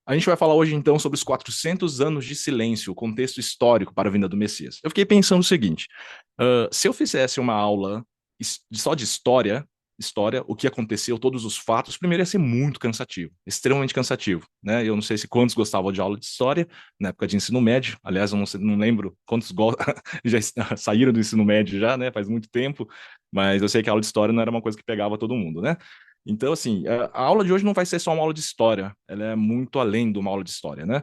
A gente vai falar hoje, então, sobre os 400 anos de silêncio, o contexto histórico para a vinda do Messias. Eu fiquei pensando o seguinte: se eu fizesse uma aula só de história, o que aconteceu, todos os fatos, primeiro ia ser muito cansativo, extremamente cansativo, né? Eu não sei se quantos gostavam de aula de história na época de ensino médio. Aliás, eu não lembro quantos já saíram do ensino médio já, né? Faz muito tempo, mas eu sei que a aula de história não era uma coisa que pegava todo mundo, né? Então, assim, a aula de hoje não vai ser só uma aula de história, ela é muito além de uma aula de história, né?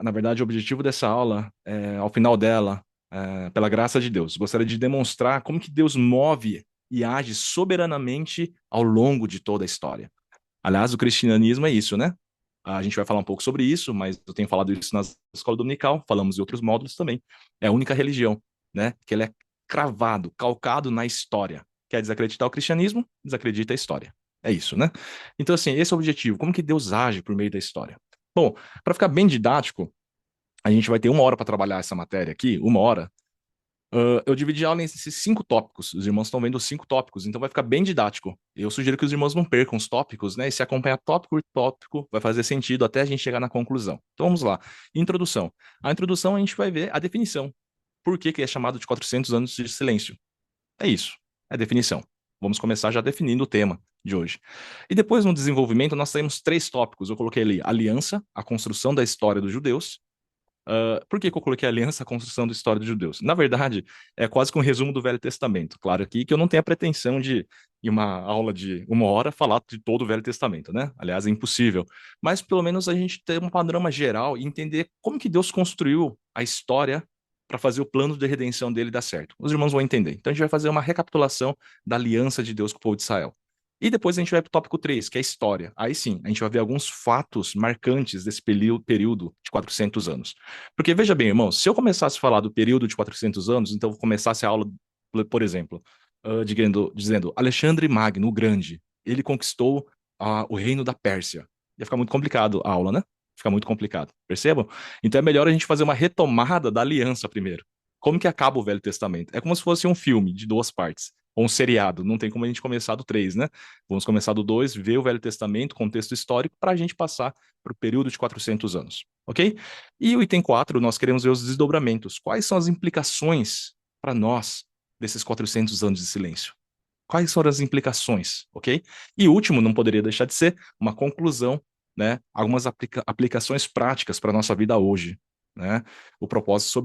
Na verdade, o objetivo dessa aula, ao final dela, pela graça de Deus, gostaria de demonstrar como que Deus move e age soberanamente ao longo de toda a história. Aliás, o cristianismo é isso, né? A gente vai falar um pouco sobre isso, mas eu tenho falado isso na escola dominical, falamos em outros módulos também. É a única religião, né? Que ele é cravado, calcado na história. Quer desacreditar o cristianismo? Desacredita a história. É isso, né? Então, assim, esse é o objetivo. Como que Deus age por meio da história? Bom, para ficar bem didático, a gente vai ter 1 hora para trabalhar essa matéria aqui, 1 hora. Eu dividi a aula em esses 5 tópicos. Os irmãos estão vendo os 5 tópicos, então vai ficar bem didático. Eu sugiro que os irmãos não percam os tópicos, né? E se acompanhar tópico por tópico, vai fazer sentido até a gente chegar na conclusão. Então vamos lá. Introdução. A introdução a gente vai ver a definição. Por que que é chamado de 400 anos de silêncio? É isso. É a definição. Vamos começar já definindo o tema de hoje. E depois, no desenvolvimento, nós temos 3 tópicos. Eu coloquei ali aliança, a construção da história dos judeus. Por que que eu coloquei aliança à construção da história dos judeus? Na verdade, é quase que um resumo do Velho Testamento. Claro aqui que eu não tenho a pretensão de, em uma aula de 1 hora, falar de todo o Velho Testamento, né? Aliás, é impossível. Mas pelo menos a gente ter um panorama geral e entender como que Deus construiu a história para fazer o plano de redenção dele dar certo. Os irmãos vão entender. Então a gente vai fazer uma recapitulação da aliança de Deus com o povo de Israel. E depois a gente vai para o tópico 3, que é a história. Aí sim, a gente vai ver alguns fatos marcantes desse período de 400 anos. Porque veja bem, irmãos, se eu começasse a falar do período de 400 anos, então eu começasse a aula, por exemplo, dizendo Alexandre Magno, o Grande, ele conquistou o reino da Pérsia. Ia ficar muito complicado a aula, né? Fica muito complicado, percebam? Então é melhor a gente fazer uma retomada da aliança primeiro. Como que acaba o Velho Testamento? É como se fosse um filme de 2 partes, ou um seriado, não tem como a gente começar do 3, né? Vamos começar do 2, ver o Velho Testamento, contexto histórico, para a gente passar para o período de 400 anos, ok? E o item 4, nós queremos ver os desdobramentos. Quais são as implicações para nós desses 400 anos de silêncio? Quais foram as implicações, ok? E último, não poderia deixar de ser uma conclusão, né? Algumas aplicações práticas para a nossa vida hoje, né? O propósito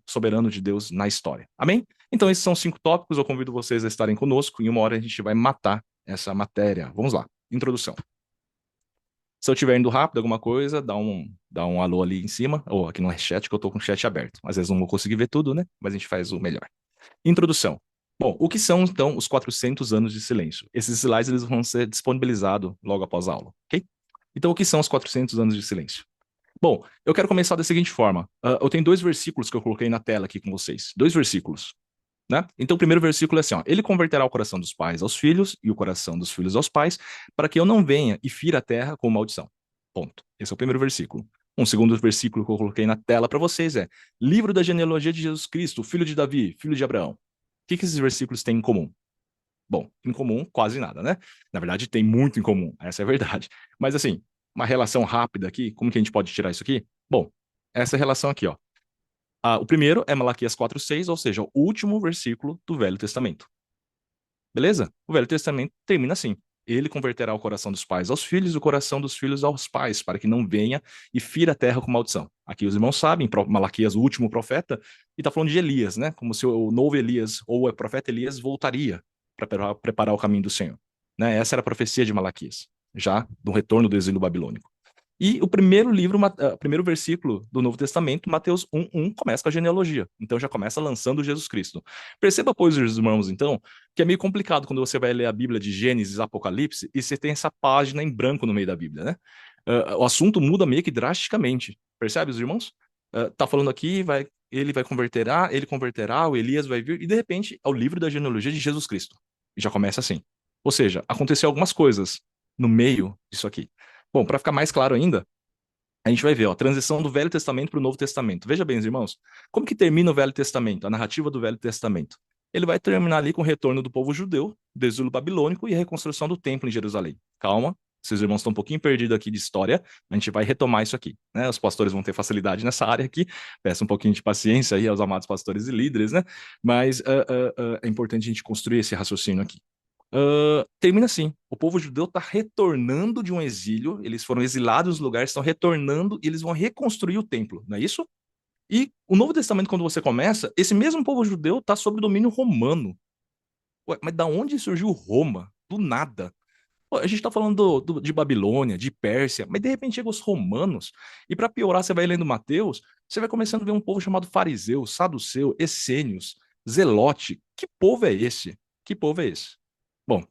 soberano de Deus na história. Amém? Então, esses são 5 tópicos. Eu convido vocês a estarem conosco. Em 1 hora a gente vai matar essa matéria. Vamos lá. Introdução. Se eu estiver indo rápido, alguma coisa, dá um alô ali em cima, ou aqui no chat, que eu tô com o chat aberto. Às vezes não vou conseguir ver tudo, né? Mas a gente faz o melhor. Introdução. Bom, o que são, então, os 400 anos de silêncio? Esses slides eles vão ser disponibilizados logo após a aula, ok? Então, o que são os 400 anos de silêncio? Bom, eu quero começar da seguinte forma. Eu tenho 2 versículos que eu coloquei na tela aqui com vocês. 2 versículos, né? Então, o primeiro versículo é assim, ó, ele converterá o coração dos pais aos filhos e o coração dos filhos aos pais, para que eu não venha e fira a terra com maldição. Ponto. Esse é o primeiro versículo. Um segundo versículo que eu coloquei na tela para vocês é: livro da genealogia de Jesus Cristo, filho de Davi, filho de Abraão. O que que esses versículos têm em comum? Bom, em comum, quase nada, né? Na verdade, tem muito em comum, essa é a verdade. Mas assim, uma relação rápida aqui, como que a gente pode tirar isso aqui? Bom, essa relação aqui, ó. O primeiro é Malaquias 4:6, ou seja, o último versículo do Velho Testamento. Beleza? O Velho Testamento termina assim: ele converterá o coração dos pais aos filhos e o coração dos filhos aos pais, para que não venha e fira a terra com maldição. Aqui os irmãos sabem, Malaquias, o último profeta, e está falando de Elias, né? Como se o novo Elias ou o profeta Elias voltaria para preparar o caminho do Senhor. Né? Essa era a profecia de Malaquias, já do retorno do exílio babilônico. E o primeiro livro, o primeiro versículo do Novo Testamento, Mateus 1:1, começa com a genealogia. Então já começa lançando Jesus Cristo. Perceba, pois, os irmãos, então, que é meio complicado quando você vai ler a Bíblia de Gênesis, Apocalipse, e você tem essa página em branco no meio da Bíblia, né? O assunto muda meio que drasticamente. Percebe, os irmãos? Tá falando aqui, ele vai converterá, ele converterá, o Elias vai vir, e de repente é o livro da genealogia de Jesus Cristo. E já começa assim. Ou seja, aconteceu algumas coisas no meio disso aqui. Bom, para ficar mais claro ainda, a gente vai ver, ó, a transição do Velho Testamento para o Novo Testamento. Veja bem, irmãos, como que termina o Velho Testamento, a narrativa do Velho Testamento? Ele vai terminar ali com o retorno do povo judeu, do exílio babilônico e a reconstrução do templo em Jerusalém. Calma, Se os irmãos estão um pouquinho perdidos aqui de história, a gente vai retomar isso aqui, né? Os pastores vão ter facilidade nessa área aqui, peço um pouquinho de paciência aí aos amados pastores e líderes, né? Mas é importante a gente construir esse raciocínio aqui. Termina assim: o povo judeu está retornando de um exílio, eles foram exilados nos lugares, estão retornando e eles vão reconstruir o templo, não é isso? E o Novo Testamento, quando você começa, esse mesmo povo judeu está sob domínio romano. Ué, mas da onde surgiu Roma? Do nada. Pô, a gente está falando de Babilônia, de Pérsia, mas de repente chegam os romanos, e para piorar, você vai lendo Mateus, você vai começando a ver um povo chamado fariseu, saduceu, essênios, zelote. Que povo é esse? Que povo é esse? Bom,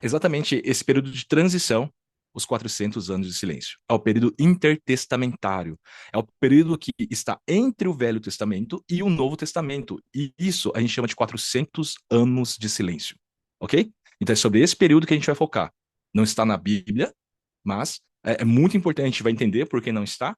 exatamente esse período de transição, os 400 anos de silêncio. É o período intertestamentário. É o período que está entre o Velho Testamento e o Novo Testamento. E isso a gente chama de 400 anos de silêncio. Ok? Então é sobre esse período que a gente vai focar. Não está na Bíblia, mas é muito importante, a gente vai entender por que não está,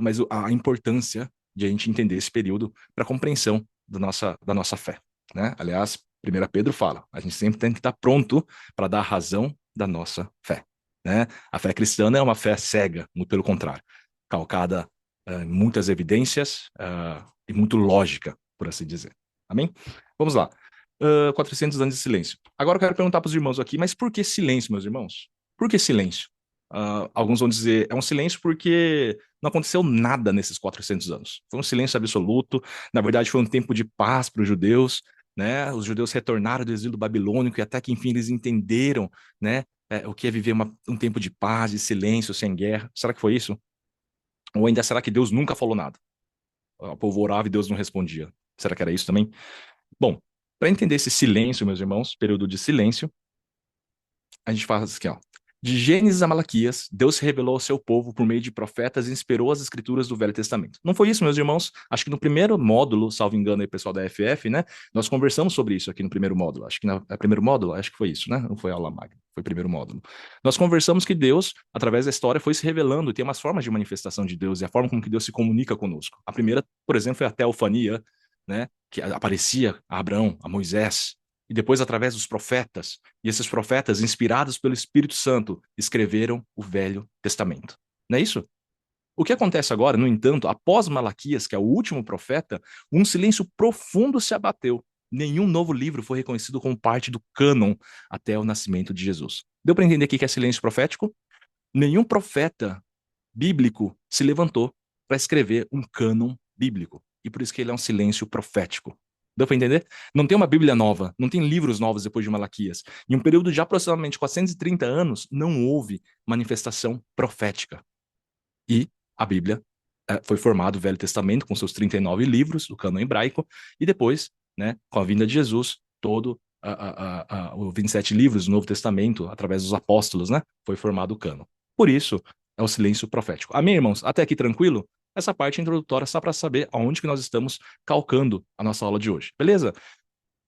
mas a importância de a gente entender esse período para a compreensão da nossa fé, né? Aliás, 1 Pedro fala, a gente sempre tem que estar pronto para dar a razão da nossa fé, né? A fé cristã não é uma fé cega, muito pelo contrário, calcada em muitas evidências e muito lógica, por assim dizer. Amém? Vamos lá. 400 anos de silêncio. Agora eu quero perguntar para os irmãos aqui, mas por que silêncio, meus irmãos? Por que silêncio? Alguns vão dizer, é um silêncio porque não aconteceu nada nesses 400 anos. Foi um silêncio absoluto. Na verdade, foi um tempo de paz para os judeus, né? Os judeus retornaram do exílio babilônico e até que, enfim, eles entenderam, né? O que é viver um tempo de paz, de silêncio, sem guerra. Será que foi isso? Ou ainda será que Deus nunca falou nada? O povo orava e Deus não respondia. Será que era isso também? Bom, para entender esse silêncio, meus irmãos, período de silêncio, a gente faz aqui, ó. De Gênesis a Malaquias, Deus se revelou ao seu povo por meio de profetas e inspirou as escrituras do Velho Testamento. Não foi isso, meus irmãos? Acho que no primeiro módulo, salvo engano aí, pessoal da FF, né? Nós conversamos sobre isso aqui no primeiro módulo. Acho que no primeiro módulo, acho que foi isso, né? Não foi aula magna, foi o primeiro módulo. Nós conversamos que Deus, através da história, foi se revelando e tem umas formas de manifestação de Deus e a forma como que Deus se comunica conosco. A primeira, por exemplo, foi a teofania, né? Que aparecia a Abraão, a Moisés, e depois através dos profetas. E esses profetas, inspirados pelo Espírito Santo, escreveram o Velho Testamento. Não é isso? O que acontece agora, no entanto, após Malaquias, que é o último profeta, um silêncio profundo se abateu. Nenhum novo livro foi reconhecido como parte do cânon até o nascimento de Jesus. Deu para entender o que é silêncio profético? Nenhum profeta bíblico se levantou para escrever um cânon bíblico. E por isso que ele é um silêncio profético. Deu para entender? Não tem uma Bíblia nova, não tem livros novos depois de Malaquias. Em um período de aproximadamente 430 anos, não houve manifestação profética. E a Bíblia foi formado o Velho Testamento com seus 39 livros, o cânon hebraico, e depois, né, com a vinda de Jesus, todo os 27 livros do Novo Testamento, através dos apóstolos, né, foi formado o cânon. Por isso, é o silêncio profético. Amém, irmãos? Até aqui tranquilo? Essa parte introdutória só para saber aonde que nós estamos calcando a nossa aula de hoje. Beleza?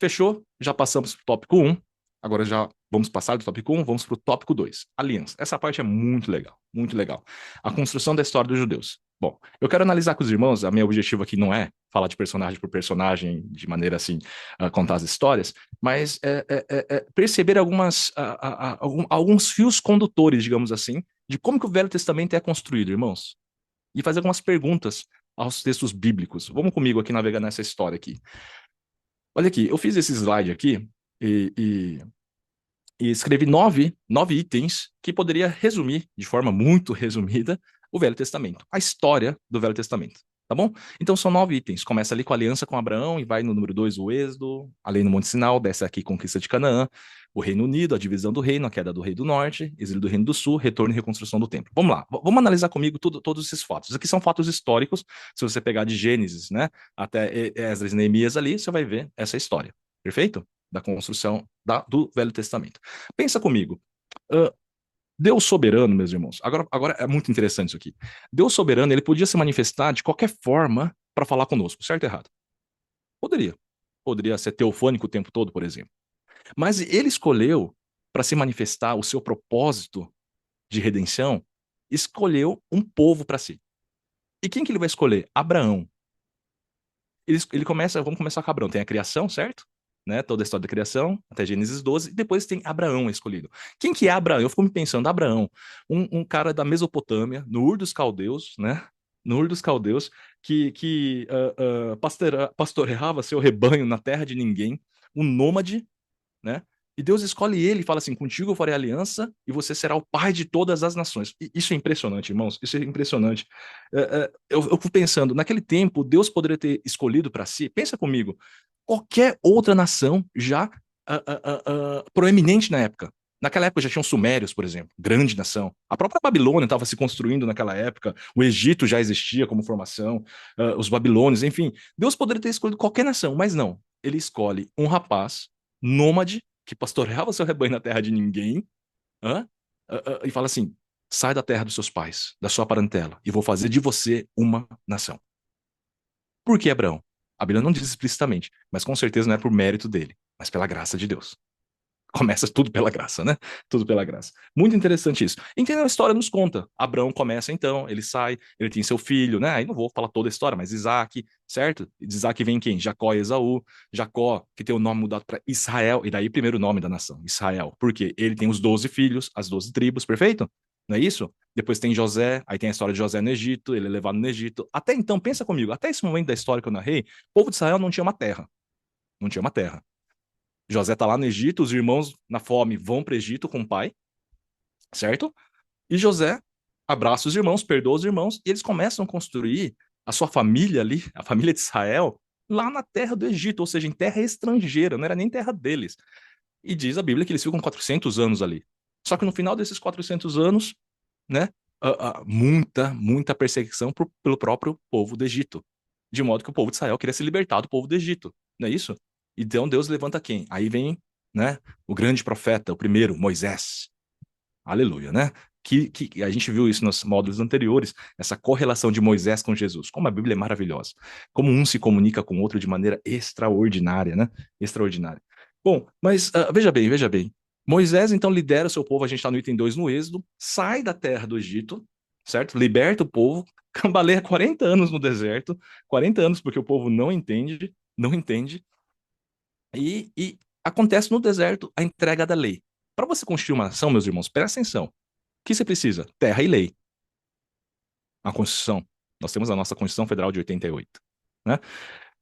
Fechou? Já passamos para o tópico 1. Agora já vamos passar do tópico 1, vamos para o tópico 2. Aliança. Essa parte é muito legal, muito legal. A construção da história dos judeus. Bom, eu quero analisar com os irmãos, a meu objetivo aqui não é falar de personagem por personagem, de maneira assim, contar as histórias, mas perceber alguns fios condutores, digamos assim, de como que o Velho Testamento é construído, irmãos. E fazer algumas perguntas aos textos bíblicos. Vamos comigo aqui navegar nessa história aqui. Olha aqui, eu fiz esse slide aqui e, e, e escrevi nove itens que poderia resumir, de forma muito resumida, o Velho Testamento, a história do Velho Testamento. Tá bom? Então são 9 itens. Começa ali com a aliança com Abraão e vai no número 2, o Êxodo, a lei no Monte Sinai, desce aqui conquista de Canaã, o Reino Unido, a divisão do reino, a queda do rei do norte, exílio do reino do sul, retorno e reconstrução do templo. Vamos lá, vamos analisar comigo todos esses fatos. Aqui são fatos históricos. Se você pegar de Gênesis, né, até Esdras e Neemias ali, você vai ver essa história. Perfeito? Da construção do Velho Testamento. Pensa comigo. Uh, Deus soberano, meus irmãos. Agora é muito interessante isso aqui. Deus soberano, ele podia se manifestar de qualquer forma para falar conosco, certo ou errado? Poderia. Poderia ser teofônico o tempo todo, por exemplo. Mas ele escolheu, para se manifestar o seu propósito de redenção, escolheu um povo para si. E quem que ele vai escolher? Abraão. Ele começa, vamos começar com Abraão. Tem a criação, certo? né? Toda a história da criação, até Gênesis 12, e depois tem Abraão escolhido. Quem que é Abraão? Eu fico me pensando, Abraão, um cara da Mesopotâmia, no Ur dos Caldeus, né? No Ur dos Caldeus, que pastoreava seu rebanho na terra de ninguém, um nômade, né? E Deus escolhe ele e fala assim: contigo eu farei aliança e você será o pai de todas as nações. E isso é impressionante, irmãos. Isso é impressionante. Eu fico pensando, naquele tempo, Deus poderia ter escolhido para si, pensa comigo, qualquer outra nação já proeminente na época. Naquela época já tinham Sumérios, por exemplo, grande nação. A própria Babilônia estava se construindo naquela época. O Egito já existia como formação. Os babilônios, enfim. Deus poderia ter escolhido qualquer nação, mas não. Ele escolhe um rapaz nômade que pastoreava seu rebanho na terra de ninguém, hã? E fala assim: sai da terra dos seus pais, da sua parentela, e vou fazer de você uma nação. Por que Abraão? A Bíblia não diz explicitamente, mas com certeza não é por mérito dele, mas pela graça de Deus. Começa tudo pela graça, né? Tudo pela graça. Muito interessante isso. Entendeu? A história nos conta. Abraão começa então, ele sai, ele tem seu filho, né? Aí não vou falar toda a história, mas Isaac, certo? De Isaac vem quem? Jacó e Esaú. Jacó, que tem o nome mudado para Israel, e daí primeiro nome da nação, Israel. Por quê? Ele tem os 12 filhos, as 12 tribos, perfeito? Não é isso? Depois tem José, aí tem a história de José no Egito, ele é levado no Egito. Até então, pensa comigo, até esse momento da história que eu narrei, o povo de Israel não tinha uma terra. Não tinha uma terra. José está lá no Egito, os irmãos na fome vão para o Egito com o pai, certo? E José abraça os irmãos, perdoa os irmãos, e eles começam a construir a sua família ali, a família de Israel, lá na terra do Egito, ou seja, em terra estrangeira, não era nem terra deles. E diz a Bíblia que eles ficam 400 anos ali. Só que no final desses 400 anos, né, muita perseguição pelo próprio povo do Egito. De modo que o povo de Israel queria se libertar do povo do Egito, não é isso? Então Deus levanta quem? Aí vem, né, o grande profeta, o primeiro, Moisés. Aleluia, né? Que a gente viu isso nos módulos anteriores, essa correlação de Moisés com Jesus. Como a Bíblia é maravilhosa. Como um se comunica com o outro de maneira extraordinária, né? Extraordinária. Bom, mas veja bem, veja bem. Moisés então lidera o seu povo, a gente está no item 2 no Êxodo, sai da terra do Egito, certo? Liberta o povo, cambaleia 40 anos no deserto, 40 anos porque o povo não entende, não entende, e acontece no deserto a entrega da lei. Para você construir uma nação, meus irmãos, presta atenção. O que você precisa? Terra e lei. A Constituição. Nós temos a nossa Constituição Federal de 88, né?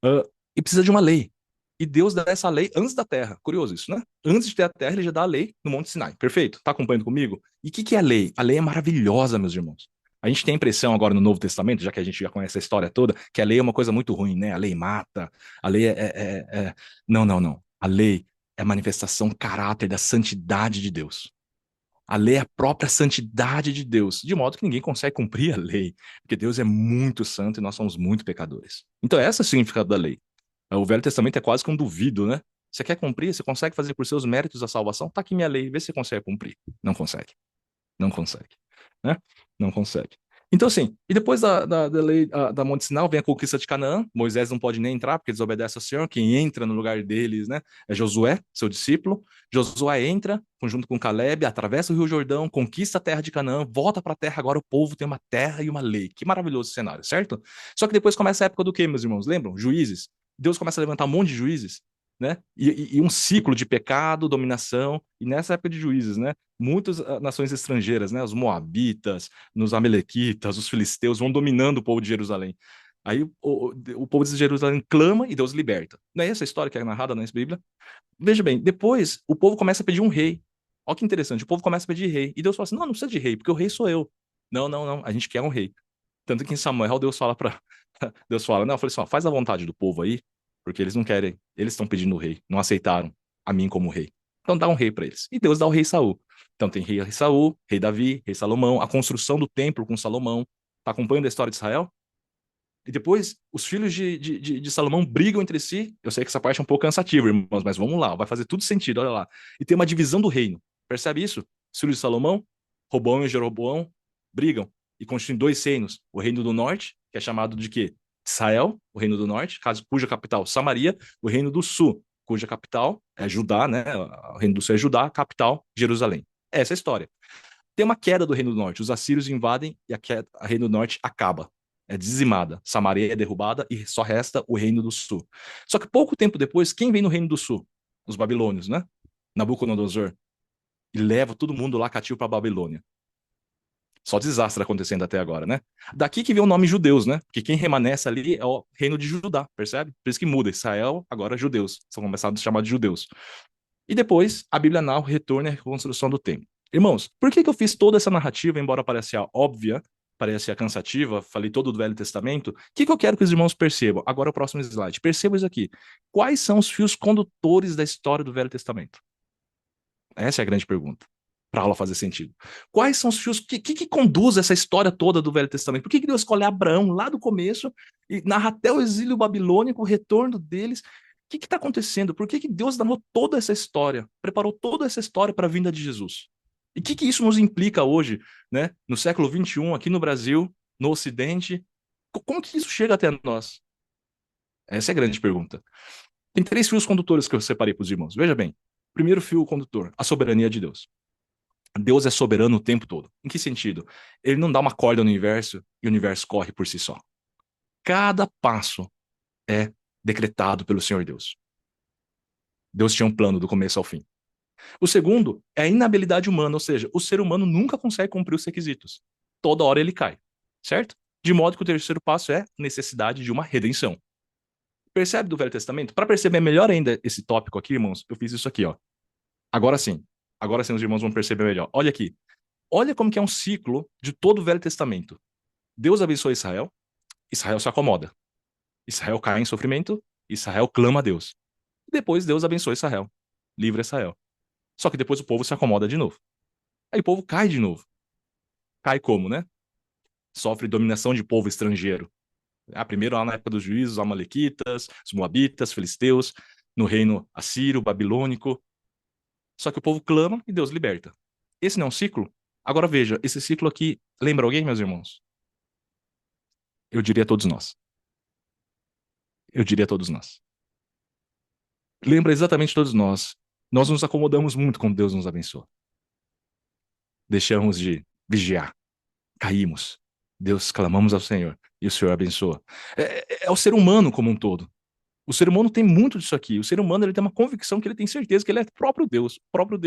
Uh, e precisa de uma lei. E Deus dá essa lei antes da terra. Curioso isso, né? Antes de ter a terra, ele já dá a lei no Monte Sinai. Perfeito? Tá acompanhando comigo? E o que é a lei? A lei é maravilhosa, meus irmãos. A gente tem a impressão agora no Novo Testamento, já que a gente já conhece a história toda, que a lei é uma coisa muito ruim, né? A lei mata, a lei Não, não, não. A lei é a manifestação caráter da santidade de Deus. A lei é a própria santidade de Deus, de modo que ninguém consegue cumprir a lei, porque Deus é muito santo e nós somos muito pecadores. Então, esse é o significado da lei. O Velho Testamento é quase que um duvido, né? Você quer cumprir? Você consegue fazer por seus méritos a salvação? Tá aqui minha lei, vê se você consegue cumprir. Não consegue. Não consegue. Né? Não consegue. Então, assim, e depois da lei da Monte Sinai vem a conquista de Canaã. Moisés não pode nem entrar porque desobedece ao Senhor. Quem entra no lugar deles, né, é Josué, seu discípulo. Josué entra, junto com Caleb, atravessa o Rio Jordão, conquista a terra de Canaã, volta para a terra. Agora o povo tem uma terra e uma lei. Que maravilhoso cenário, certo? Só que depois começa a época do quê, meus irmãos? Lembram? Juízes. Deus começa a levantar um monte de juízes, né? E um ciclo de pecado, dominação. E nessa época de juízes, né? Muitas nações estrangeiras, né? Os moabitas, os amalequitas, os filisteus vão dominando o povo de Jerusalém. Aí o povo de Jerusalém clama e Deus liberta. Não é essa a história que é narrada na Bíblia? Veja bem, depois o povo começa a pedir um rei. Olha que interessante, o povo começa a pedir rei. E Deus fala assim: não, não precisa de rei, porque o rei sou eu. Não, não, não, a gente quer um rei. Tanto que em Samuel Deus fala para Deus fala, não, eu falei assim, ó, faz a vontade do povo aí, porque eles não querem, eles estão pedindo o rei, não aceitaram a mim como rei. Então dá um rei para eles. E Deus dá o rei Saul. Então tem rei Saul, rei Davi, rei Salomão, a construção do templo com Salomão. Tá acompanhando a história de Israel? E depois, os filhos de Salomão brigam entre si. Eu sei que essa parte é um pouco cansativa, irmãos, mas vamos lá, vai fazer tudo sentido, olha lá. E tem uma divisão do reino. Percebe isso? Os filhos de Salomão, Roboão e Jeroboão, brigam e constituem dois reinos. O reino do norte, que é chamado de quê? Israel, o reino do norte, cuja capital Samaria, o reino do sul, cuja capital é Judá, né? O reino do sul é Judá, capital Jerusalém. Essa é a história. Tem uma queda do Reino do Norte. Os assírios invadem e a Reino do Norte acaba. É dizimada. Samaria é derrubada e só resta o Reino do Sul. Só que pouco tempo depois, quem vem no Reino do Sul? os babilônios, né? Nabucodonosor, e leva todo mundo lá cativo para a Babilônia. Só desastre acontecendo até agora, né? Daqui que vem o nome judeus, né? Porque quem remanesce ali é o reino de Judá, percebe? Por isso que muda. Israel, agora judeus. São começados a chamar de judeus. E depois, a Bíblia narra o retorno e a reconstrução do templo. Irmãos, por que eu fiz toda essa narrativa, embora pareça óbvia, pareça cansativa, falei todo do Velho Testamento? O que eu quero que os irmãos percebam? Agora o próximo slide. Percebam isso aqui. Quais são os fios condutores da história do Velho Testamento? Essa é a grande pergunta, para a aula fazer sentido. Quais são os fios que conduz essa história toda do Velho Testamento? Por que Deus escolhe Abraão lá do começo e narra até o exílio babilônico, o retorno deles? O que está acontecendo? Por que Deus narrou toda essa história, preparou toda essa história para a vinda de Jesus? E o que isso nos implica hoje, né, no século XXI, aqui no Brasil, no Ocidente? Como que isso chega até nós? Essa é a grande pergunta. Tem três fios condutores que eu separei para os irmãos. Veja bem. Primeiro fio condutor, a soberania de Deus. Deus é soberano o tempo todo. Em que sentido? Ele não dá uma corda no universo e o universo corre por si só. Cada passo é decretado pelo Senhor Deus. Deus tinha um plano do começo ao fim. O segundo é a inabilidade humana, ou seja, o ser humano nunca consegue cumprir os requisitos. Toda hora ele cai, certo? De modo que o terceiro passo é necessidade de uma redenção. Percebe do Velho Testamento? Para perceber melhor ainda esse tópico aqui, irmãos, eu fiz isso aqui, ó. Agora sim. Agora sim os irmãos vão perceber melhor. Olha aqui. Olha como que é um ciclo de todo o Velho Testamento. Deus abençoa Israel, Israel se acomoda. Israel cai em sofrimento, Israel clama a Deus. Depois Deus abençoa Israel, livra Israel. Só que depois o povo se acomoda de novo. Aí o povo cai de novo. Cai como, né? Sofre dominação de povo estrangeiro. Primeiro lá na época dos juízes, os amalequitas, os moabitas, filisteus, no reino assírio, babilônico. Só que o povo clama e Deus liberta. Esse não é um ciclo? Agora veja, esse ciclo aqui lembra alguém, meus irmãos? Eu diria todos nós. Eu diria todos nós. Lembra exatamente todos nós. Nós nos acomodamos muito quando Deus nos abençoa. Deixamos de vigiar. Caímos. Deus, clamamos ao Senhor e o Senhor abençoa. É o ser humano como um todo. O ser humano tem muito disso aqui. O ser humano ele tem uma convicção que ele tem certeza que ele é próprio Deus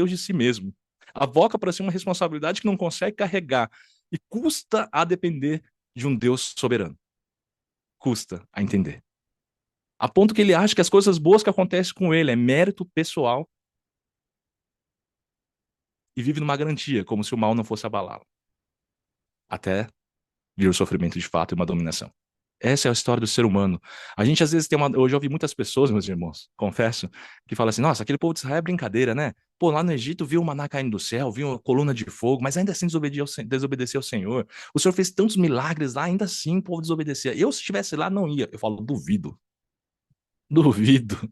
de si mesmo. Avoca para si uma responsabilidade que não consegue carregar e custa a depender de um Deus soberano. Custa a entender. A ponto que ele acha que as coisas boas que acontecem com ele é mérito pessoal e vive numa garantia, como se o mal não fosse abalá-lo. Até vir o sofrimento de fato e uma dominação. Essa é a história do ser humano. A gente às vezes tem uma. Eu já ouvi muitas pessoas, meus irmãos, confesso, que falam assim: nossa, aquele povo de Israel é brincadeira, né? Pô, lá no Egito viu o maná caindo do céu, viu uma coluna de fogo, mas ainda assim desobedeceu ao Senhor. O Senhor fez tantos milagres lá, ainda assim o povo desobedecia. Eu, se estivesse lá, não ia. Eu falo, duvido. Duvido.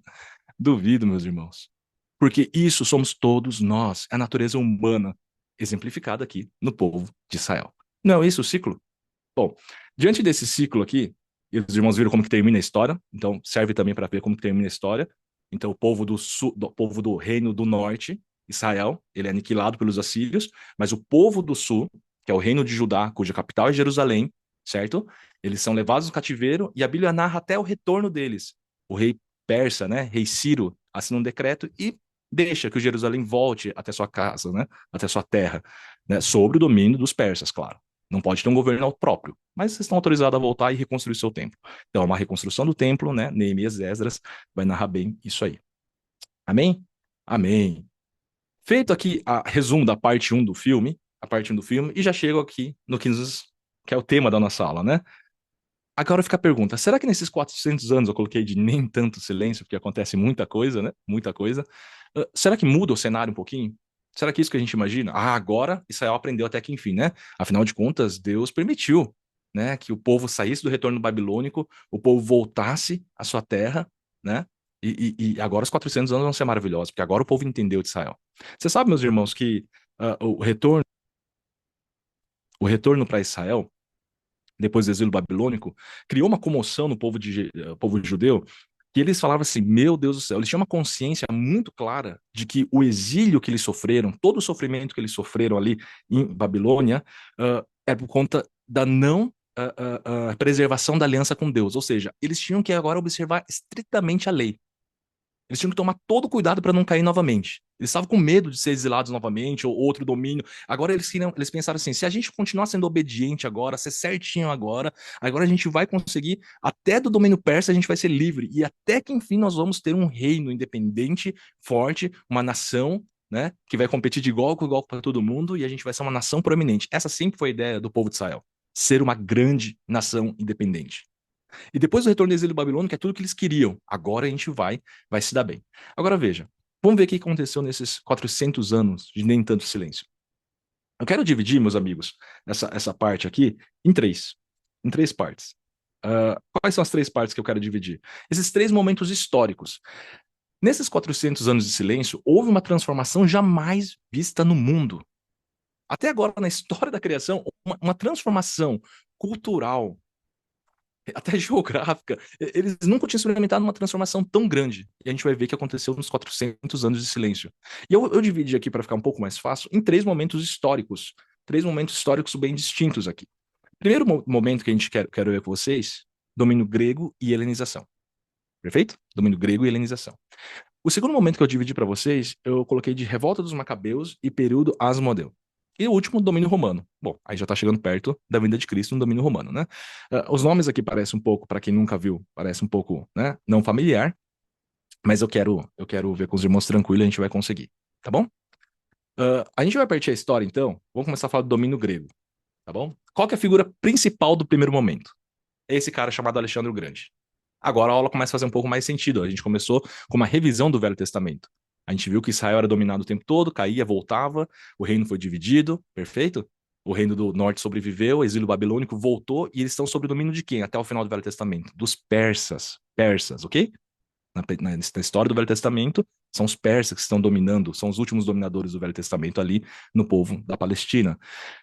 Duvido, meus irmãos. Porque isso somos todos nós, é a natureza humana, exemplificada aqui no povo de Israel. Não é isso o ciclo? Bom, diante desse ciclo aqui, e os irmãos viram como que termina a história, então serve também para ver como que termina a história. Então o povo do sul, do povo do reino do norte, Israel, ele é aniquilado pelos assírios, mas o povo do sul, que é o reino de Judá, cuja capital é Jerusalém, certo? Eles são levados no cativeiro e a Bíblia narra até o retorno deles. O rei persa, né, rei Ciro, assina um decreto e deixa que o Jerusalém volte até sua casa, né, até sua terra, né, sob o domínio dos persas, claro. Não pode ter um governo próprio, mas vocês estão autorizados a voltar e reconstruir seu templo. Então, é uma reconstrução do templo, né? Neemias e Esdras vai narrar bem isso aí. Amém? Amém. Feito aqui a resumo da parte um do filme, a parte 1 do filme, e já chego aqui no que é o tema da nossa aula, né? Agora fica a pergunta, será que nesses 400 anos eu coloquei de nem tanto silêncio, porque acontece muita coisa, né? Muita coisa. Será que muda o cenário um pouquinho? Será que é isso que a gente imagina? Agora Israel aprendeu até que enfim, né? Afinal de contas, Deus permitiu, né, que o povo saísse do retorno babilônico, o povo voltasse à sua terra, né? E agora os 400 anos vão ser maravilhosos, porque agora o povo entendeu de Israel. Você sabe, meus irmãos, que o retorno para Israel depois do exílio babilônico, criou uma comoção no povo judeu, que eles falavam assim, meu Deus do céu, eles tinham uma consciência muito clara de que o exílio que eles sofreram, todo o sofrimento que eles sofreram ali em Babilônia, é por conta da não preservação da aliança com Deus, ou seja, eles tinham que agora observar estritamente a lei. Eles tinham que tomar todo o cuidado para não cair novamente. Eles estavam com medo de ser exilados novamente ou outro domínio. Agora eles pensaram assim: se a gente continuar sendo obediente agora, ser certinho agora, agora a gente vai conseguir, até do domínio persa a gente vai ser livre. E até que enfim nós vamos ter um reino independente, forte, uma nação, né, que vai competir de igual com igual para todo mundo e a gente vai ser uma nação proeminente. Essa sempre foi a ideia do povo de Israel. Ser uma grande nação independente. E depois do retorno do exílio babilônico, é tudo que eles queriam. Agora a gente vai se dar bem. Agora veja, vamos ver o que aconteceu nesses 400 anos de nem tanto silêncio. Eu quero dividir, meus amigos, essa parte aqui em três partes. Quais são as três partes que eu quero dividir? Esses três momentos históricos. Nesses 400 anos de silêncio, houve uma transformação jamais vista no mundo. Até agora, na história da criação, uma transformação cultural, até geográfica, eles nunca tinham experimentado uma transformação tão grande. E a gente vai ver que aconteceu nos 400 anos de silêncio. E eu dividi aqui, para ficar um pouco mais fácil, em três momentos históricos bem distintos aqui. Primeiro momento que a gente quer ver com vocês, domínio grego e helenização. Perfeito? Domínio grego e helenização. O segundo momento que eu dividi para vocês, eu coloquei de revolta dos macabeus e período Asmodeu. E o último, domínio romano. Bom, aí já está chegando perto da vinda de Cristo no domínio romano, né? Os nomes aqui parecem um pouco, para quem nunca viu, parece um pouco, né, não familiar, mas eu quero ver com os irmãos tranquilo, a gente vai conseguir, tá bom? A gente vai partir a história, então, vamos começar a falar do domínio grego, tá bom? Qual que é a figura principal do primeiro momento? É esse cara chamado Alexandre o Grande. Agora a aula começa a fazer um pouco mais sentido. A gente começou com uma revisão do Velho Testamento. A gente viu que Israel era dominado o tempo todo, caía, voltava, o reino foi dividido, perfeito? O reino do norte sobreviveu, o exílio babilônico voltou, e eles estão sob o domínio de quem até o final do Velho Testamento? Dos persas. Persas, ok? Na história do Velho Testamento, são os persas que estão dominando, são os últimos dominadores do Velho Testamento ali no povo da Palestina.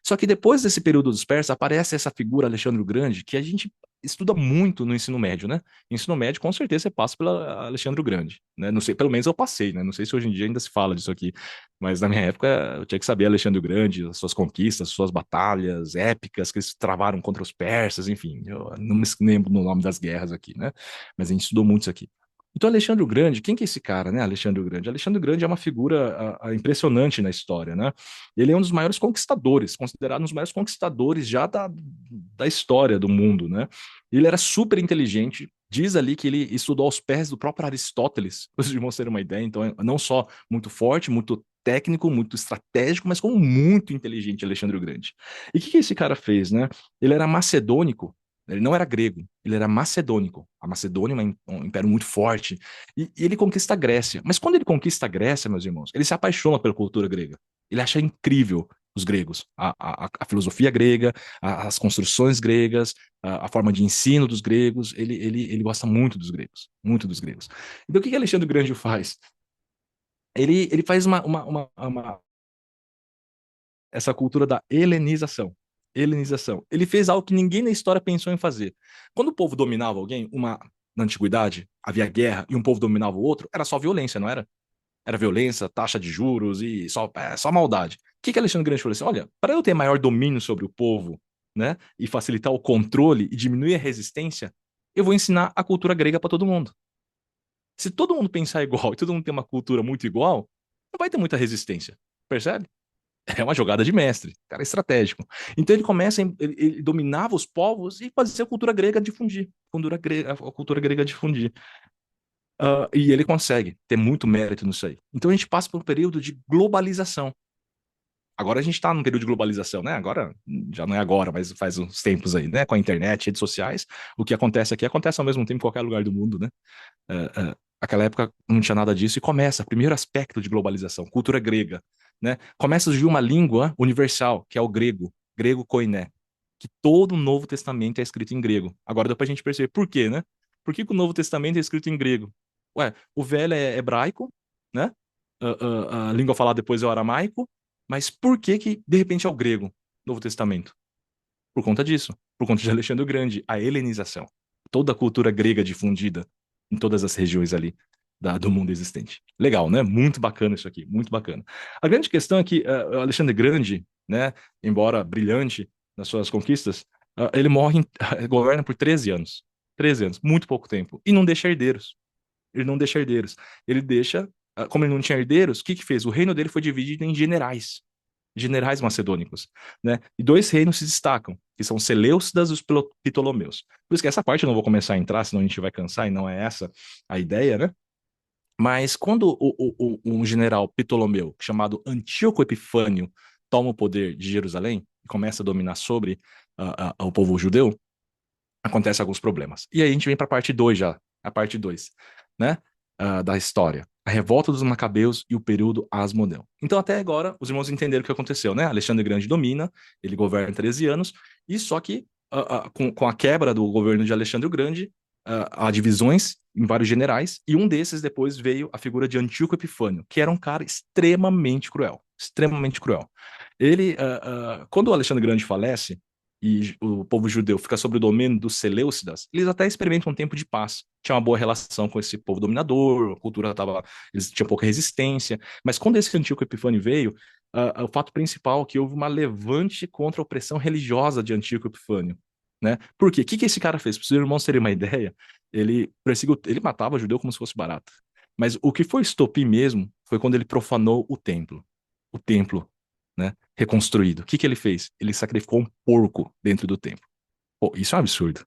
Só que depois desse período dos persas, aparece essa figura Alexandre o Grande, que a gente estuda muito no ensino médio, né? Ensino médio, com certeza, você passa pela Alexandre o Grande, né? Não sei, pelo menos eu passei, né? Não sei se hoje em dia ainda se fala disso aqui, mas na minha época eu tinha que saber Alexandre o Grande, as suas conquistas, as suas batalhas épicas que eles travaram contra os persas, enfim, eu não me lembro no nome das guerras aqui, né? Mas a gente estudou muito isso aqui. Então, Alexandre o Grande, quem que é esse cara, né? Alexandre o Grande. Alexandre o Grande é uma figura impressionante na história, né? Ele é um dos maiores conquistadores, considerado um dos maiores conquistadores já da história do mundo, né? Ele era super inteligente. Diz ali que ele estudou aos pés do próprio Aristóteles, para os irmãos terem uma ideia. Então, é não só muito forte, muito técnico, muito estratégico, mas como muito inteligente, Alexandre o Grande. E o que esse cara fez, né? Ele era macedônico, ele não era grego, ele era macedônico. A Macedônia é um império muito forte. E ele conquista a Grécia. Mas quando ele conquista a Grécia, meus irmãos, ele se apaixona pela cultura grega. Ele acha incrível os gregos, a filosofia grega, as construções gregas, a forma de ensino dos gregos. Ele gosta muito dos gregos, muito dos gregos. Então o que Alexandre o Grande faz? Ele faz essa cultura da helenização. Helenização. Ele fez algo que ninguém na história pensou em fazer. Quando o povo dominava alguém, na antiguidade, havia guerra e um povo dominava o outro, era só violência, não era? Era violência, taxa de juros e só maldade. O que Alexandre Grande falou assim? Olha, para eu ter maior domínio sobre o povo, né, e facilitar o controle e diminuir a resistência, eu vou ensinar a cultura grega para todo mundo. Se todo mundo pensar igual e todo mundo tem uma cultura muito igual, não vai ter muita resistência. Percebe? É uma jogada de mestre, cara estratégico. Então ele começa, ele dominava os povos e fazia a cultura grega difundir, a cultura grega difundir. E ele consegue ter muito mérito nisso aí. Então a gente passa por um período de globalização. Agora a gente está num período de globalização, né? Agora, já não é agora, mas faz uns tempos aí, né? Com a internet, redes sociais, o que acontece aqui acontece ao mesmo tempo em qualquer lugar do mundo, né? Aquela época não tinha nada disso e começa, primeiro aspecto de globalização, cultura grega, né? Começa a surgir uma língua universal, que é o grego, grego koiné, que todo o Novo Testamento é escrito em grego. Agora dá pra gente perceber por quê, né? Por que o Novo Testamento é escrito em grego? Ué, o velho é hebraico, né? A língua falada depois é o aramaico, mas por que que de repente é o grego, Novo Testamento? Por conta disso, por conta de Alexandre o Grande, a helenização, toda a cultura grega difundida em todas as regiões ali do mundo existente. Legal, né? Muito bacana isso aqui, muito bacana. A grande questão é que Alexandre Grande, né, embora brilhante nas suas conquistas, ele morre, governa por 13 anos. 13 anos, muito pouco tempo, e não deixa herdeiros. Ele não deixa herdeiros. Ele deixa, como ele não tinha herdeiros, o que que fez? O reino dele foi dividido em generais macedônicos, né? E dois reinos se destacam, que são os Seleucidas e os Ptolomeus. Por isso que essa parte eu não vou começar a entrar, senão a gente vai cansar, e não é essa a ideia, né? Mas quando um general Ptolomeu, chamado Antíoco Epifânio, toma o poder de Jerusalém e começa a dominar sobre o povo judeu, acontecem alguns problemas. E aí a gente vem para a parte 2 já, a parte 2, né, da história. A revolta dos Macabeus e o período Asmodeu. Então, até agora, os irmãos entenderam o que aconteceu, né? Alexandre Grande domina, ele governa 13 anos, e só que com a quebra do governo de Alexandre o Grande, há divisões em vários generais, e um desses depois veio a figura de Antíoco Epifânio, que era um cara extremamente cruel, extremamente cruel. Ele, quando o Alexandre Grande falece, e o povo judeu fica sob o domínio dos Seleucidas, eles até experimentam um tempo de paz. Tinha uma boa relação com esse povo dominador, a cultura estava. Eles tinham pouca resistência. Mas quando esse Antíoco Epifânio veio, o fato principal é que houve uma levante contra a opressão religiosa de Antíoco Epifânio. Né? Por quê? O que, que esse cara fez? Para os irmãos terem uma ideia, ele matava judeu como se fosse barato. Mas o que foi estopim mesmo foi quando ele profanou o templo. O templo, né, reconstruído. O que que ele fez? Ele sacrificou um porco dentro do templo. Pô, isso é um absurdo.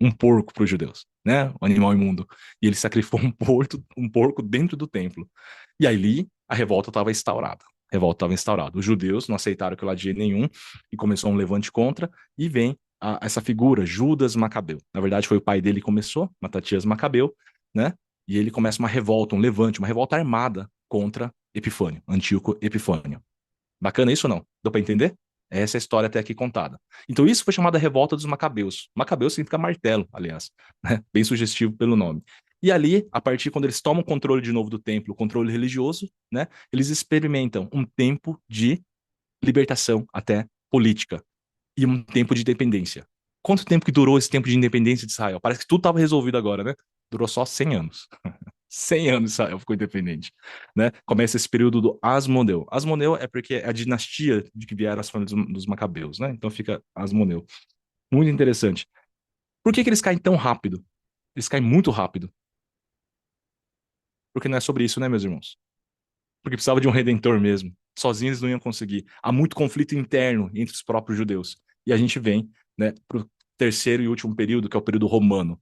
Um porco para os judeus, né? Um animal imundo. E ele sacrificou um porco dentro do templo. E ali a revolta estava instaurada. A revolta estava instaurada. Os judeus não aceitaram aquilo lá de jeito nenhum e começou um levante contra. E vem essa figura, Judas Macabeu. Na verdade, foi o pai dele que começou, Matatias Macabeu, né? E ele começa uma revolta, um levante, uma revolta armada contra Epifânio, Antíoco Epifânio. Bacana isso ou não? Deu para entender? Essa é a história até aqui contada. Então, isso foi chamada Revolta dos Macabeus. Macabeus significa martelo, aliás, né? Bem sugestivo pelo nome. E ali, a partir quando eles tomam o controle de novo do templo, o controle religioso, né? Eles experimentam um tempo de libertação até política e um tempo de independência. Quanto tempo que durou esse tempo de independência de Israel? Parece que tudo estava resolvido agora, né? Durou só 100 anos. 100 anos Israel ficou independente, né? Começa esse período do Asmoneu. Asmoneu é porque é a dinastia de que vieram as famílias dos Macabeus, né? Então fica Asmoneu. Muito interessante. Por que que eles caem tão rápido? Eles caem muito rápido. Porque não é sobre isso, né, meus irmãos? Porque precisava de um redentor mesmo. Sozinhos eles não iam conseguir. Há muito conflito interno entre os próprios judeus. E a gente vem, né, para o terceiro e último período, que é o período romano.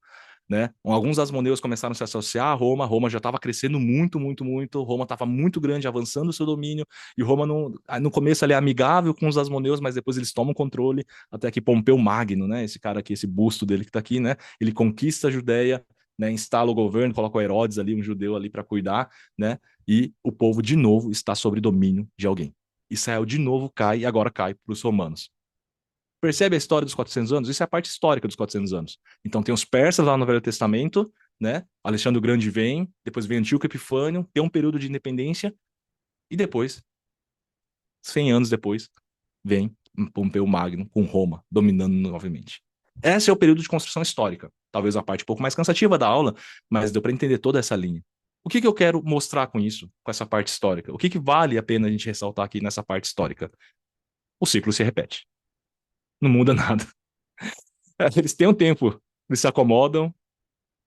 Né? Alguns asmoneus começaram a se associar a Roma, Roma já estava crescendo muito, muito, muito, Roma estava muito grande, avançando o seu domínio, e Roma no começo ali é amigável com os asmoneus, mas depois eles tomam controle, até que Pompeu Magno, né, esse cara aqui, esse busto dele que está aqui, né, ele conquista a Judéia, né, instala o governo, coloca o Herodes ali, um judeu ali para cuidar, né, e o povo de novo está sob domínio de alguém. Israel de novo cai e agora cai para os romanos. Percebe a história dos 400 anos? Isso é a parte histórica dos 400 anos. Então tem os persas lá no Velho Testamento, né? Alexandre o Grande vem, depois vem Antíoco Epifânio, tem um período de independência, e depois, 100 anos depois, vem Pompeu Magno com Roma dominando novamente. Esse é o período de construção histórica. Talvez a parte um pouco mais cansativa da aula, mas deu para entender toda essa linha. O que que eu quero mostrar com isso, com essa parte histórica? O que que vale a pena a gente ressaltar aqui nessa parte histórica? O ciclo se repete. Não muda nada. Eles têm um tempo, eles se acomodam,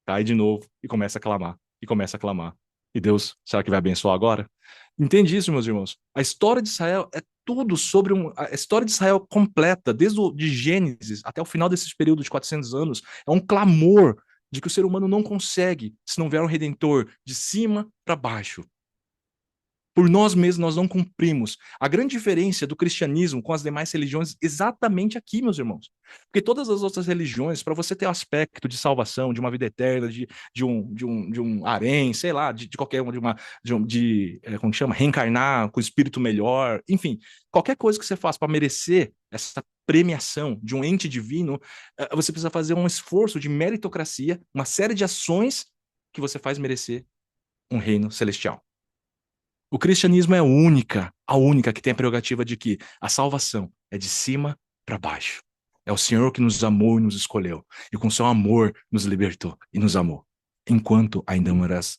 cai de novo e começa a clamar, e começa a clamar. E Deus, será que vai abençoar agora? Entende isso, meus irmãos? A história de Israel é tudo sobre a história de Israel completa, desde de Gênesis até o final desses períodos de 400 anos, é um clamor de que o ser humano não consegue se não vier um redentor de cima para baixo. Por nós mesmos, nós não cumprimos. A grande diferença do cristianismo com as demais religiões exatamente aqui, meus irmãos. Porque todas as outras religiões, para você ter o aspecto de salvação, de uma vida eterna, de um harém, sei lá, de qualquer uma, como que chama? Reencarnar com o espírito melhor, enfim, qualquer coisa que você faça para merecer essa premiação de um ente divino, você precisa fazer um esforço de meritocracia, uma série de ações que você faz merecer um reino celestial. O cristianismo é a única que tem a prerrogativa de que a salvação é de cima para baixo. É o Senhor que nos amou e nos escolheu, e com seu amor nos libertou e nos amou, enquanto ainda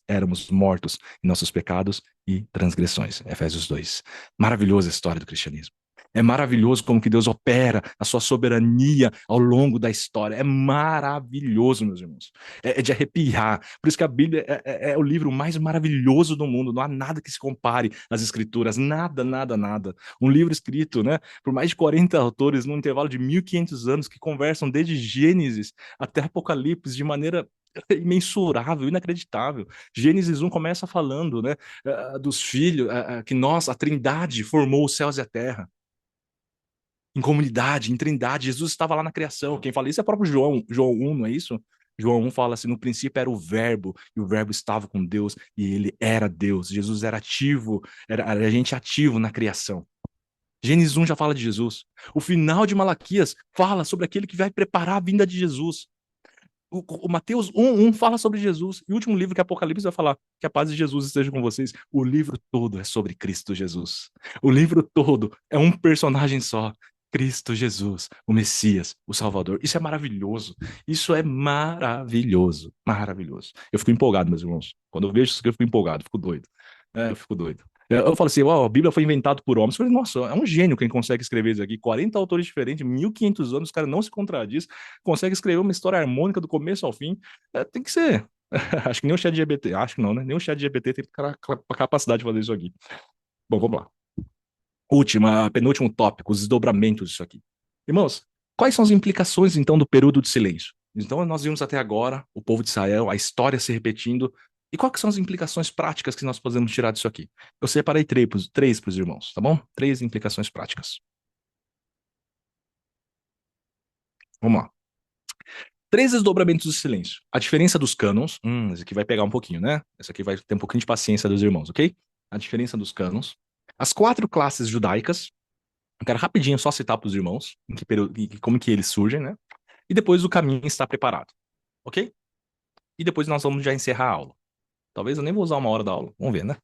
éramos mortos em nossos pecados e transgressões. Efésios 2. Maravilhosa a história do cristianismo. É maravilhoso como que Deus opera a sua soberania ao longo da história. É maravilhoso, meus irmãos. É de arrepiar. Por isso que a Bíblia é o livro mais maravilhoso do mundo. Não há nada que se compare às Escrituras. Nada, nada, nada. Um livro escrito, né, por mais de 40 autores, num intervalo de 1.500 anos, que conversam desde Gênesis até Apocalipse de maneira imensurável, inacreditável. Gênesis 1 começa falando, né, dos filhos, que a Trindade formou os céus e a terra em comunidade, em trindade. Jesus estava lá na criação. Quem fala isso é o próprio João 1, não é isso? João 1 fala assim: no princípio era o Verbo, e o Verbo estava com Deus, e ele era Deus. Jesus era ativo, era agente ativo na criação. Gênesis 1 já fala de Jesus. O final de Malaquias fala sobre aquele que vai preparar a vinda de Jesus. O Mateus 1 fala sobre Jesus. E o último livro que é Apocalipse vai falar que a paz de Jesus esteja com vocês. O livro todo é sobre Cristo Jesus. O livro todo é um personagem só. Cristo Jesus, o Messias, o Salvador. Isso é maravilhoso. Isso é maravilhoso. Maravilhoso. Eu fico empolgado, meus irmãos. Quando eu vejo isso aqui, eu fico empolgado, fico doido. Eu fico doido. Eu falo assim, a Bíblia foi inventada por homens. Eu falei, nossa, é um gênio quem consegue escrever isso aqui. 40 autores diferentes, 1.500 anos, os caras não se contradiz, consegue escrever uma história harmônica do começo ao fim. Tem que ser. Acho que nem o chat GPT, acho que não, né? Nem o chat GPT tem capacidade de fazer isso aqui. Bom, vamos lá. Penúltimo tópico, os desdobramentos disso aqui. Irmãos, quais são as implicações, então, do período de silêncio? Então, nós vimos até agora o povo de Israel, a história se repetindo. E quais são as implicações práticas que nós podemos tirar disso aqui? Eu separei três para os irmãos, tá bom? Três implicações práticas. Vamos lá. Três desdobramentos do silêncio. A diferença dos cânons. Esse aqui vai pegar um pouquinho, né? Esse aqui vai ter um pouquinho de paciência dos irmãos, ok? A diferença dos cânons. As quatro classes judaicas. Eu quero rapidinho só citar para os irmãos em que período, como que eles surgem, né? E depois o caminho está preparado, ok? E depois nós vamos já encerrar a aula. Talvez eu nem vou usar uma hora da aula. Vamos ver, né?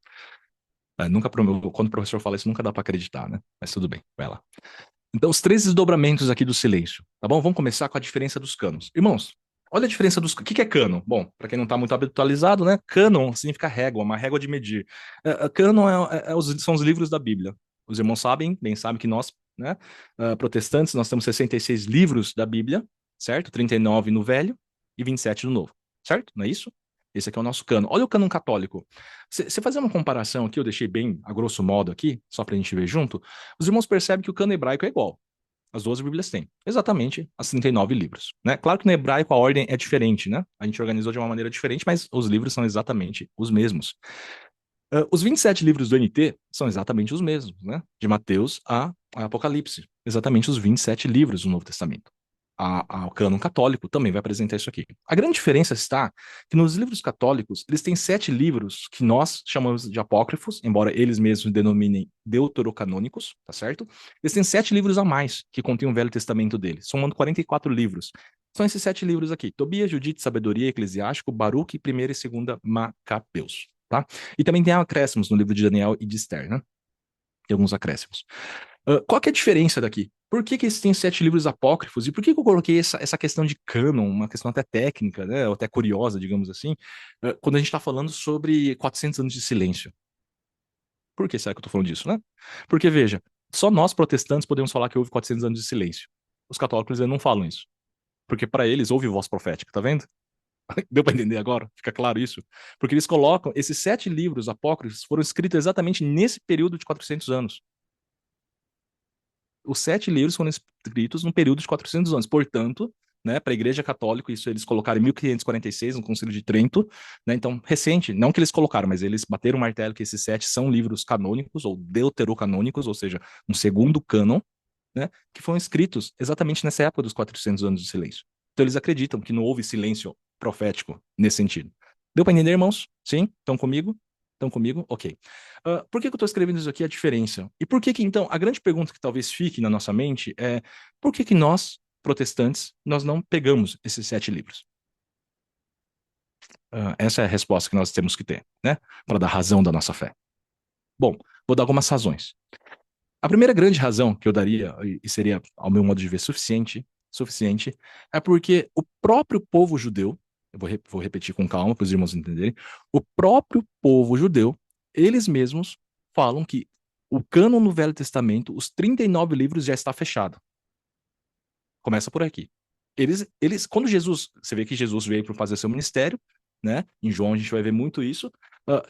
Nunca, quando o professor fala isso, nunca dá para acreditar, né? Mas tudo bem, vai lá. Então, os três desdobramentos aqui do silêncio, tá bom? Vamos começar com a diferença dos cânones. Irmãos, olha a diferença dos... O que é cânon? Bom, para quem não está muito habitualizado, né? Cânon significa régua, uma régua de medir. Cânon são os livros da Bíblia. Os irmãos sabem, bem sabem que nós, né, protestantes, nós temos 66 livros da Bíblia, certo? 39 no Velho e 27 no Novo, certo? Não é isso? Esse aqui é o nosso cânon. Olha o cânon católico. Você fazer uma comparação aqui, eu deixei bem a grosso modo aqui, só para a gente ver junto. Os irmãos percebem que o cânon hebraico é igual. As duas Bíblias têm exatamente as 39 livros, né? Claro que no hebraico a ordem é diferente, né? A gente organizou de uma maneira diferente, mas os livros são exatamente os mesmos. Os 27 livros do NT são exatamente os mesmos, né? De Mateus a Apocalipse. Exatamente os 27 livros do Novo Testamento. O cânon católico também vai apresentar isso aqui. A grande diferença está que nos livros católicos, eles têm 7 livros que nós chamamos de apócrifos, embora eles mesmos denominem deuterocanônicos, tá certo? Eles têm 7 livros a mais que contêm o Velho Testamento deles, somando 44 livros. São esses 7 livros aqui: Tobias, Judite, Sabedoria, Eclesiástico, Baruque, 1ª e 2ª Macabeus, tá? E também tem acréscimos no livro de Daniel e de Esther, né? Tem alguns acréscimos. Qual que é a diferença daqui? Por que eles têm 7 livros apócrifos? E por que eu coloquei essa questão de cânon, uma questão até técnica, né, ou até curiosa, digamos assim, quando a gente está falando sobre 400 anos de silêncio? Por que será que eu estou falando disso, né? Porque, veja, só nós protestantes podemos falar que houve 400 anos de silêncio. Os católicos eles não falam isso. Porque para eles houve voz profética, tá vendo? Deu para entender agora? Fica claro isso? Porque eles colocam, esses 7 livros apócrifos foram escritos exatamente nesse período de 400 anos. Os 7 livros foram escritos num período de 400 anos. Portanto, né, para a Igreja Católica, isso eles colocaram em 1546, no Concílio de Trento, né, então, recente, não que eles colocaram, mas eles bateram o martelo que esses 7 são livros canônicos, ou deuterocanônicos, ou seja, um segundo cânon, né, que foram escritos exatamente nessa época dos 400 anos de silêncio. Então, eles acreditam que não houve silêncio profético nesse sentido. Deu para entender, irmãos? Sim? Estão comigo? Estão comigo? Ok. Por que eu estou escrevendo isso aqui? A diferença. E por que então, a grande pergunta que talvez fique na nossa mente é por que nós, protestantes, nós não pegamos esses 7 livros? Essa é a resposta que nós temos que ter, né? Para dar razão da nossa fé. Bom, vou dar algumas razões. A primeira grande razão que eu daria, e seria, ao meu modo de ver, suficiente, é porque o próprio povo judeu, eu vou repetir com calma para os irmãos entenderem, o próprio povo judeu, eles mesmos falam que O cânon no Velho Testamento, os 39 livros já está fechado. Começa por aqui. Quando Jesus, você vê que Jesus veio para fazer seu ministério, né? Em João a gente vai ver muito isso,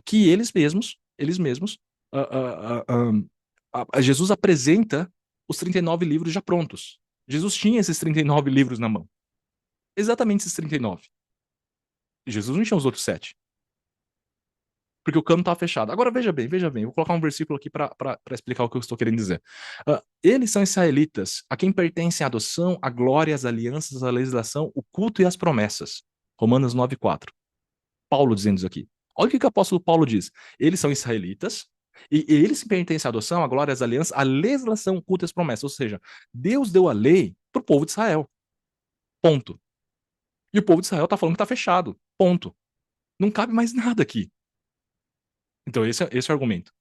que eles mesmos, Jesus apresenta os 39 livros já prontos. Jesus tinha esses 39 livros na mão. Exatamente esses 39. Jesus não tinha os outros 7. Porque o cano estava fechado. Agora veja bem, vou colocar um versículo aqui para explicar o que eu estou querendo dizer. Eles são israelitas, a quem pertencem a adoção, a glória, as alianças, a legislação, o culto e as promessas. Romanos 9:4. Paulo dizendo isso aqui. Olha o que o apóstolo Paulo diz. Eles são israelitas, e eles pertencem à adoção, a glória, as alianças, a legislação, o culto e as promessas. Ou seja, Deus deu a lei para o povo de Israel. Ponto. E o povo de Israel está falando que está fechado. Ponto. Não cabe mais nada aqui. Então, esse é o argumento.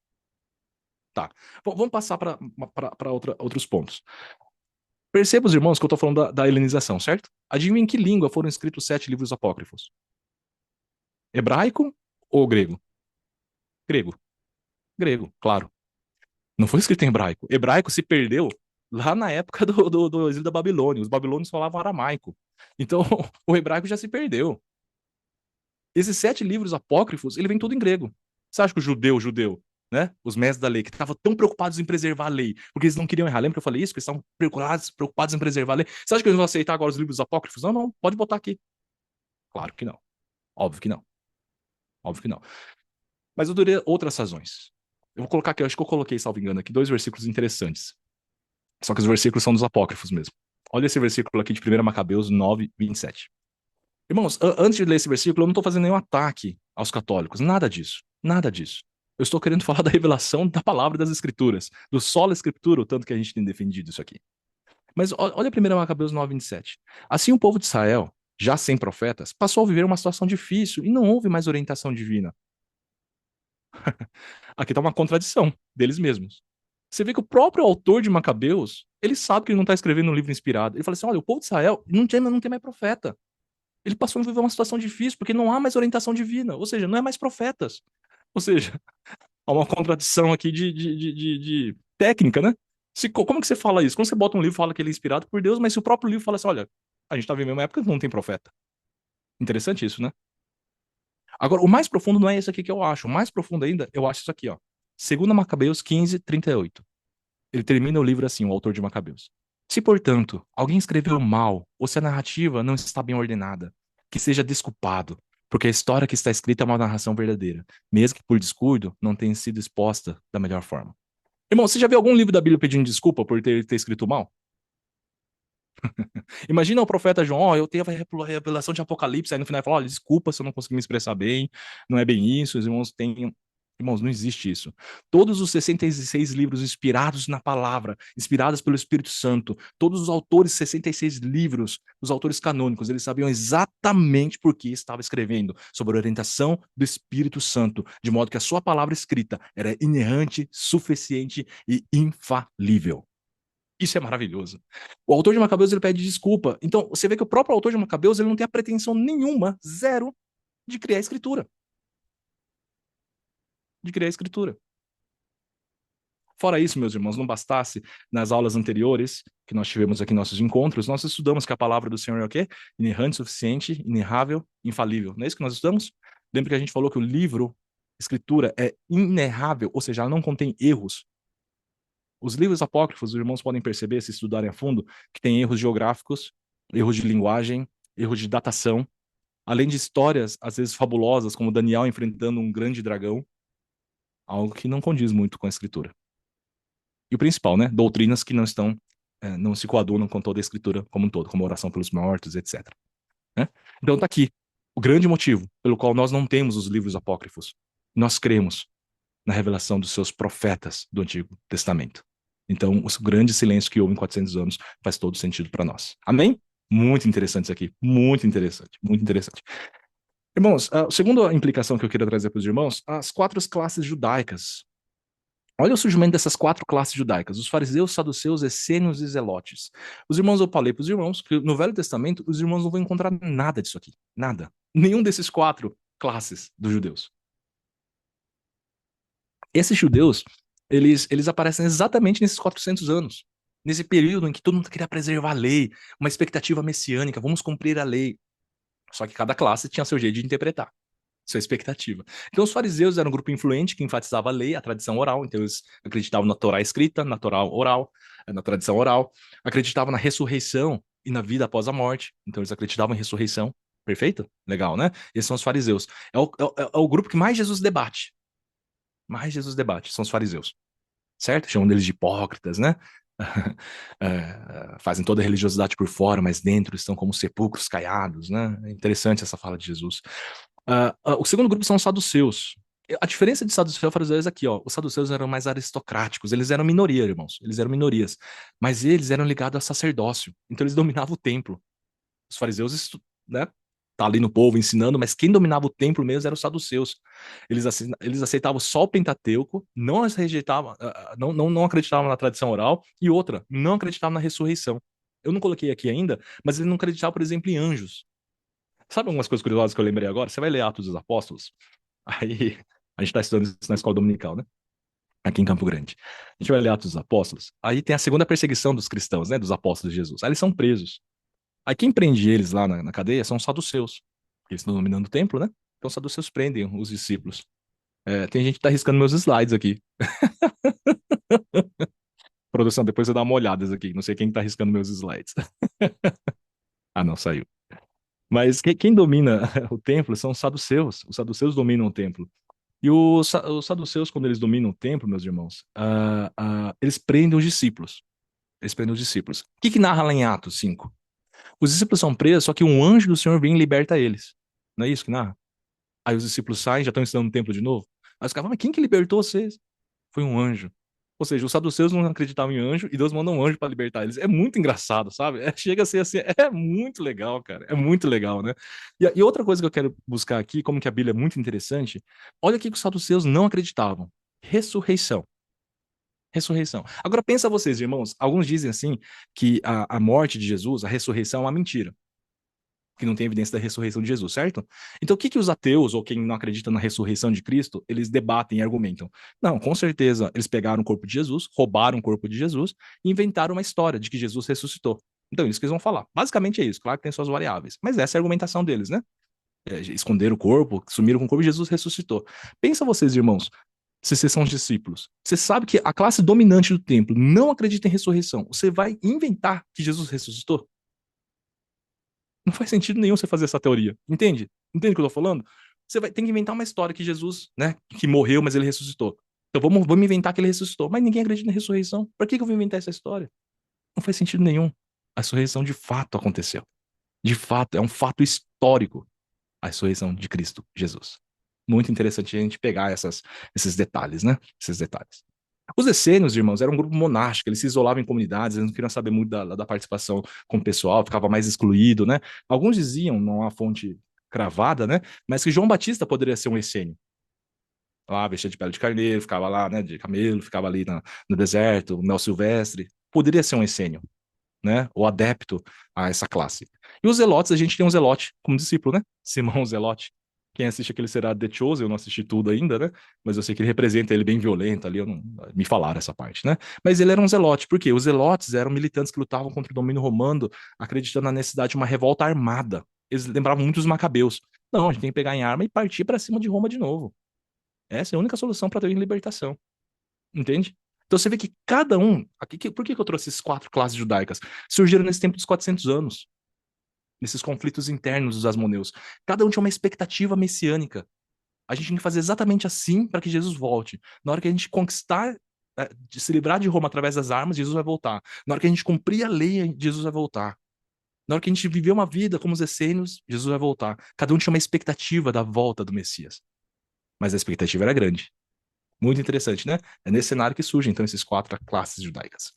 Tá. Vamos passar para outros pontos. Perceba, os irmãos, que eu estou falando da helenização, certo? Adivinha em que língua foram escritos os 7 livros apócrifos? Hebraico ou grego? Grego. Grego, claro. Não foi escrito em hebraico. Hebraico se perdeu lá na época do exílio da Babilônia. Os babilônios falavam aramaico. Então, o hebraico já se perdeu. Esses 7 livros apócrifos, ele vem tudo em grego. Você acha que o judeu, né? Os mestres da lei, que estavam tão preocupados em preservar a lei, porque eles não queriam errar. Lembra que eu falei isso? Que eles estavam preocupados em preservar a lei. Você acha que eles vão aceitar agora os livros apócrifos? Não, não, pode botar aqui. Claro que não. Óbvio que não. Óbvio que não. Mas eu durei outras razões. Eu vou colocar aqui, eu acho que eu coloquei, salvo engano, aqui 2 versículos interessantes. Só que os versículos são dos apócrifos mesmo. Olha esse versículo aqui de 1 Macabeus 9:27. Irmãos, antes de ler esse versículo, eu não estou fazendo nenhum ataque aos católicos. Nada disso. Nada disso. Eu estou querendo falar da revelação da palavra das escrituras, do sola escritura, o tanto que a gente tem defendido isso aqui. Mas olha 1 Macabeus 9:27. Assim o povo de Israel, já sem profetas, passou a viver uma situação difícil e não houve mais orientação divina. Aqui está uma contradição deles mesmos. Você vê que o próprio autor de Macabeus, ele sabe que ele não está escrevendo um livro inspirado. Ele fala assim, olha, o povo de Israel não tem mais profeta. Ele passou a viver uma situação difícil, porque não há mais orientação divina, ou seja, não é mais profetas. Ou seja, há uma contradição aqui de técnica, né? Como que você fala isso? Quando você bota um livro e fala que ele é inspirado por Deus, mas se o próprio livro fala assim, olha, a gente está vivendo uma época que não tem profeta. Interessante isso, né? Agora, o mais profundo não é isso aqui que eu acho. O mais profundo ainda, eu acho isso aqui, ó. 2 Macabeus 15:38. Ele termina o livro assim, o autor de Macabeus. Se, portanto, alguém escreveu mal, ou se a narrativa não está bem ordenada, que seja desculpado, porque a história que está escrita é uma narração verdadeira, mesmo que por descuido não tenha sido exposta da melhor forma. Irmão, você já viu algum livro da Bíblia pedindo desculpa por ter escrito mal? Imagina o profeta João, ó, eu tenho a revelação de Apocalipse, aí no final ele fala, olha, desculpa se eu não consegui me expressar bem, não é bem isso, os irmãos têm... Irmãos, não existe isso. Todos os 66 livros inspirados na palavra, inspirados pelo Espírito Santo, todos os autores, 66 livros, os autores canônicos, eles sabiam exatamente por que estava escrevendo, sobre a orientação do Espírito Santo, de modo que a sua palavra escrita era inerrante, suficiente e infalível. Isso é maravilhoso. O autor de Macabeus, ele pede desculpa. Então, você vê que o próprio autor de Macabeus, ele não tem a pretensão nenhuma, zero, de criar a escritura. De criar a escritura. Fora isso, meus irmãos, não bastasse, nas aulas anteriores que nós tivemos aqui em nossos encontros, nós estudamos que a palavra do Senhor é o quê? Inerrante, suficiente, inerrável, infalível. Não é isso que nós estudamos? Lembra que a gente falou que o livro, escritura, é inerrável, ou seja, ela não contém erros. Os livros apócrifos, os irmãos podem perceber, se estudarem a fundo, que tem erros geográficos, erros de linguagem, erros de datação, além de histórias, às vezes fabulosas, como Daniel enfrentando um grande dragão, algo que não condiz muito com a escritura. E o principal, né? Doutrinas que não estão, não se coadunam com toda a escritura como um todo, como a oração pelos mortos, etc. Né? Então tá aqui o grande motivo pelo qual nós não temos os livros apócrifos. Nós cremos na revelação dos seus profetas do Antigo Testamento. Então, o grande silêncio que houve em 400 anos faz todo sentido para nós. Amém? Muito interessante isso aqui. Muito interessante. Muito interessante. Irmãos, a segunda implicação que eu queria trazer para os irmãos, as 4 classes judaicas. Olha o surgimento dessas 4 classes judaicas: os fariseus, saduceus, essênios e zelotes. Os irmãos, eu falei para os irmãos que no Velho Testamento os irmãos não vão encontrar nada disso aqui. Nada. Nenhum desses 4 classes dos judeus. Esses judeus, Eles aparecem exatamente nesses 400 anos. Nesse período em que todo mundo queria preservar a lei, uma expectativa messiânica, vamos cumprir a lei. Só que cada classe tinha seu jeito de interpretar, sua expectativa. Então, os fariseus eram um grupo influente que enfatizava a lei, a tradição oral. Então, eles acreditavam na Torá escrita, na Torá oral, na tradição oral. Acreditavam na ressurreição e na vida após a morte. Então, eles acreditavam em ressurreição. Perfeito? Legal, né? Esses são os fariseus. É o grupo que mais Jesus debate. Mais Jesus debate, são os fariseus. Certo? Chamam deles de hipócritas, né? Fazem toda a religiosidade por fora, mas dentro estão como sepulcros caiados, né? É interessante essa fala de Jesus. O segundo grupo são os saduceus. A diferença de saduceus e fariseus é aqui, ó. Os saduceus eram mais aristocráticos, eles eram minoria, irmãos. Eles eram minorias. Mas eles eram ligados a sacerdócio. Então eles dominavam o templo. Os fariseus, né? Tá ali no povo ensinando, mas quem dominava o templo mesmo eram os saduceus. Eles aceitavam só o Pentateuco, não as rejeitavam, não acreditavam na tradição oral, e outra, não acreditavam na ressurreição. Eu não coloquei aqui ainda, mas eles não acreditavam, por exemplo, em anjos. Sabe algumas coisas curiosas que eu lembrei agora? Você vai ler Atos dos Apóstolos, aí a gente está estudando isso na escola dominical, né? Aqui em Campo Grande. A gente vai ler Atos dos Apóstolos, aí tem a segunda perseguição dos cristãos, né? Dos apóstolos de Jesus. Aí eles são presos. Aí quem prende eles lá na cadeia são os saduceus, porque eles estão dominando o templo, né? Então os saduceus prendem os discípulos. Tem gente que tá riscando meus slides aqui. Produção, depois você dá uma olhada aqui. Não sei quem tá riscando meus slides. Ah, não, saiu. Mas quem domina o templo são os saduceus. Os saduceus dominam o templo. E os saduceus, quando eles dominam o templo, meus irmãos, eles prendem os discípulos. Eles prendem os discípulos. O que narra lá em Atos 5? Os discípulos são presos, só que um anjo do Senhor vem e liberta eles. Não é isso que narra? Aí os discípulos saem, já estão ensinando no templo de novo. Aí os caras falam, mas quem que libertou vocês? Foi um anjo. Ou seja, os saduceus não acreditavam em anjo e Deus manda um anjo para libertar eles. É muito engraçado, sabe? Chega a ser assim, é muito legal, cara. É muito legal, né? E outra coisa que eu quero buscar aqui, como que a Bíblia é muito interessante, olha o que os saduceus não acreditavam. Ressurreição. Ressurreição. Agora pensa vocês, irmãos, alguns dizem assim que a morte de Jesus, a ressurreição é uma mentira, que não tem evidência da ressurreição de Jesus, certo? Então, o que os ateus, ou quem não acredita na ressurreição de Cristo, eles debatem e argumentam? Não, com certeza, eles pegaram o corpo de Jesus, roubaram o corpo de Jesus e inventaram uma história de que Jesus ressuscitou. Então, isso que eles vão falar. Basicamente é isso, claro que tem suas variáveis, mas essa é a argumentação deles, né? Esconderam o corpo, sumiram com o corpo e Jesus ressuscitou. Pensa vocês, irmãos, se vocês são discípulos, você sabe que a classe dominante do templo não acredita em ressurreição, você vai inventar que Jesus ressuscitou? Não faz sentido nenhum você fazer essa teoria. Entende? Entende o que eu tô falando? Você vai ter que inventar uma história que Jesus, né, que morreu, mas ele ressuscitou. Então vamos inventar que ele ressuscitou. Mas ninguém acredita na ressurreição. Por que eu vou inventar essa história? Não faz sentido nenhum. A ressurreição de fato aconteceu. De fato, é um fato histórico a ressurreição de Cristo Jesus. Muito interessante a gente pegar esses detalhes, né? Esses detalhes. Os essênios, irmãos, eram um grupo monástico, eles se isolavam em comunidades, eles não queriam saber muito da participação com o pessoal, ficava mais excluído, né? Alguns diziam, não há fonte cravada, né? Mas que João Batista poderia ser um essênio. Lá, vestia de pele de carneiro, ficava lá, né, de camelo, ficava ali no deserto, mel silvestre. Poderia ser um essênio, né? Ou adepto a essa classe. E os zelotes, a gente tem um zelote como discípulo, né? Simão Zelote. Quem assiste aquele será The Chosen, eu não assisti tudo ainda, né? Mas eu sei que ele representa ele bem violento ali, me falaram essa parte, né? Mas ele era um zelote, por quê? Os zelotes eram militantes que lutavam contra o domínio romano, acreditando na necessidade de uma revolta armada. Eles lembravam muito dos macabeus. Não, a gente tem que pegar em arma e partir para cima de Roma de novo. Essa é a única solução para ter libertação. Entende? Então você vê que cada um. Por que eu trouxe essas quatro classes judaicas? Surgiram nesse tempo dos 400 anos, nesses conflitos internos dos asmoneus. Cada um tinha uma expectativa messiânica. A gente tem que fazer exatamente assim para que Jesus volte. Na hora que a gente conquistar, de se livrar de Roma através das armas, Jesus vai voltar. Na hora que a gente cumprir a lei, Jesus vai voltar. Na hora que a gente viver uma vida como os essênios, Jesus vai voltar. Cada um tinha uma expectativa da volta do Messias. Mas a expectativa era grande. Muito interessante, né? É nesse cenário que surgem, então, esses quatro classes judaicas.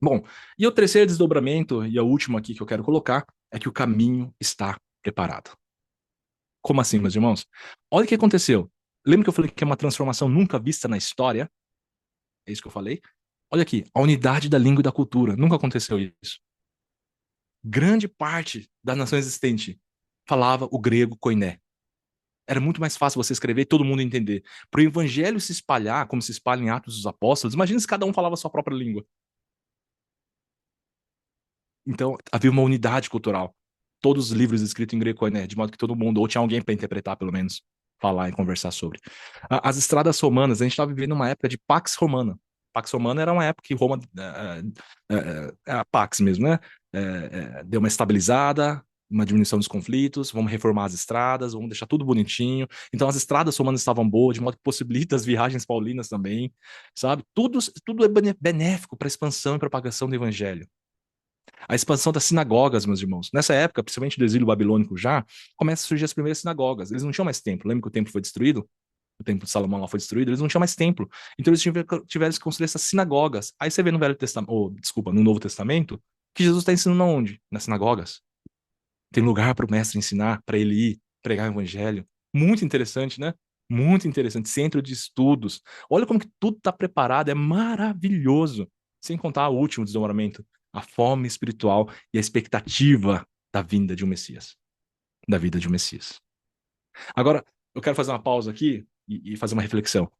Bom, e o terceiro desdobramento, e a última aqui que eu quero colocar, é que o caminho está preparado. Como assim, meus irmãos? Olha o que aconteceu. Lembra que eu falei que é uma transformação nunca vista na história? É isso que eu falei? Olha aqui, a unidade da língua e da cultura. Nunca aconteceu isso. Grande parte da nação existente falava o grego koiné. Era muito mais fácil você escrever e todo mundo entender. Para o evangelho se espalhar, como se espalha em Atos dos Apóstolos, imagina se cada um falava a sua própria língua. Então, havia uma unidade cultural. Todos os livros escritos em grego-koiné, de modo que todo mundo, ou tinha alguém para interpretar, pelo menos, falar e conversar sobre. As estradas romanas, a gente estava vivendo uma época de Pax Romana. Pax Romana era uma época que Roma, a Pax mesmo, né? Deu uma estabilizada, uma diminuição dos conflitos, vamos reformar as estradas, vamos deixar tudo bonitinho. Então, as estradas romanas estavam boas, de modo que possibilita as viagens paulinas também, sabe? Tudo é benéfico para a expansão e propagação do evangelho. A expansão das sinagogas, meus irmãos. Nessa época, principalmente do exílio babilônico já, começa a surgir as primeiras sinagogas. Eles não tinham mais templo. Lembra que o templo foi destruído? O templo de Salomão lá foi destruído, eles não tinham mais templo. Então eles tiveram que construir essas sinagogas. Aí você vê no Velho Testamento, ou, desculpa, no Novo Testamento, que Jesus está ensinando aonde? Nas sinagogas. Tem lugar para o mestre ensinar, para ele ir pregar o evangelho. Muito interessante, né? Muito interessante. Centro de estudos. Olha como que tudo está preparado, é maravilhoso. Sem contar o último desdobramento, a fome espiritual e a expectativa da vinda de um Messias, da vida de um Messias. Agora, eu quero fazer uma pausa aqui e fazer uma reflexão.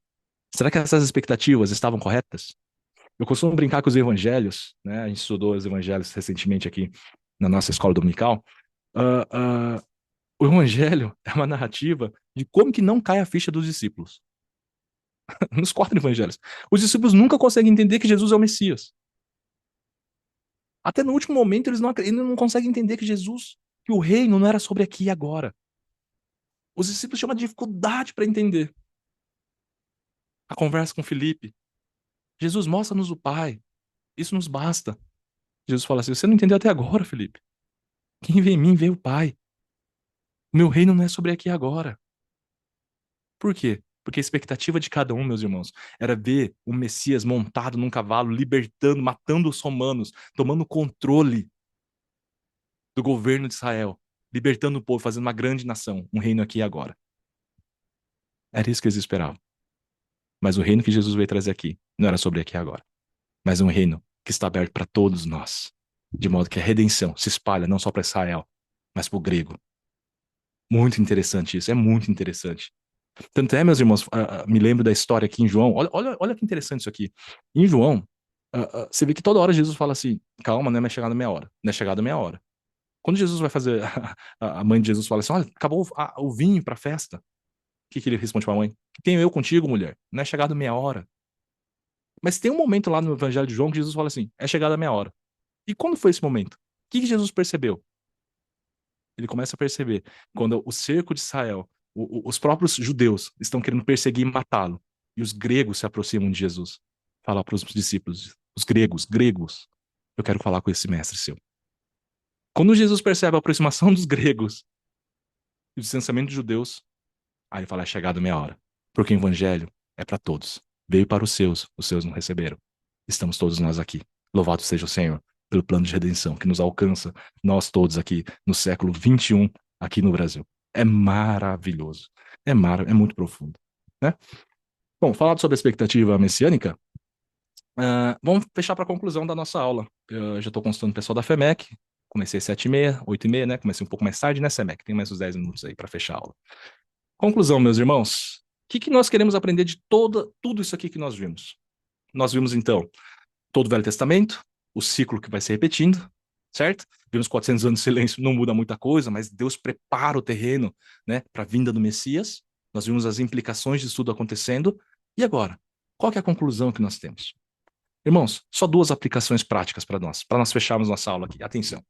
Será que essas expectativas estavam corretas? Eu costumo brincar com os evangelhos, né? A gente estudou os evangelhos recentemente aqui na nossa escola dominical. Uh, uh, o evangelho é uma narrativa de como que não cai a ficha dos discípulos. Nos 4 evangelhos. Os discípulos nunca conseguem entender que Jesus é o Messias. Até no último momento eles não conseguem entender que Jesus, que o reino não era sobre aqui e agora. Os discípulos tinham uma dificuldade para entender. A conversa com Filipe. Jesus, mostra-nos o Pai. Isso nos basta. Jesus fala assim, você não entendeu até agora, Filipe. Quem vê em mim vê o Pai. O meu reino não é sobre aqui e agora. Por quê? Porque a expectativa de cada um, meus irmãos, era ver o Messias montado num cavalo, libertando, matando os romanos, tomando controle do governo de Israel, libertando o povo, fazendo uma grande nação, um reino aqui e agora. Era isso que eles esperavam. Mas o reino que Jesus veio trazer aqui não era sobre aqui e agora, mas um reino que está aberto para todos nós, de modo que a redenção se espalha não só para Israel, mas para o grego. Muito interessante isso, é muito interessante. Tanto é, meus irmãos, me lembro da história aqui em João. Olha que interessante isso aqui. Em João, você vê que toda hora Jesus fala assim: calma, não é mais chegada a meia hora. Não é chegada a meia hora. Quando Jesus vai fazer, a mãe de Jesus fala assim: olha, acabou o vinho para a festa. O que, que ele responde para a mãe? Tenho eu contigo, mulher. Não é chegada a meia hora. Mas tem um momento lá no Evangelho de João que Jesus fala assim: é chegada a meia hora. E quando foi esse momento? O que, que Jesus percebeu? Ele começa a perceber quando o cerco de Israel, os próprios judeus estão querendo perseguir e matá-lo, e os gregos se aproximam de Jesus. Fala para os discípulos, os gregos, eu quero falar com esse mestre seu. Quando Jesus percebe a aproximação dos gregos e o distanciamento dos judeus, aí ele fala, é chegado meia hora, porque o evangelho é para todos. Veio para os seus não receberam. Estamos todos nós aqui. Louvado seja o Senhor pelo plano de redenção que nos alcança, nós todos aqui no século XXI, aqui no Brasil. É maravilhoso. É muito profundo. Né? Bom, falado sobre a expectativa messiânica, vamos fechar para a conclusão da nossa aula. Eu já estou consultando o pessoal da FEMEC, comecei às 7h30, 8h30, né? Comecei um pouco mais tarde, né, FEMEC? Tem mais uns 10 minutos aí para fechar a aula. Conclusão, meus irmãos. O que, que nós queremos aprender de tudo isso aqui que nós vimos? Nós vimos, então, todo o Velho Testamento, o ciclo que vai se repetindo, certo? Vimos 400 anos de silêncio, não muda muita coisa, mas Deus prepara o terreno, né, para a vinda do Messias. Nós vimos as implicações disso tudo acontecendo. E agora? Qual que é a conclusão que nós temos? Irmãos, só 2 aplicações práticas para nós fecharmos nossa aula aqui. Atenção.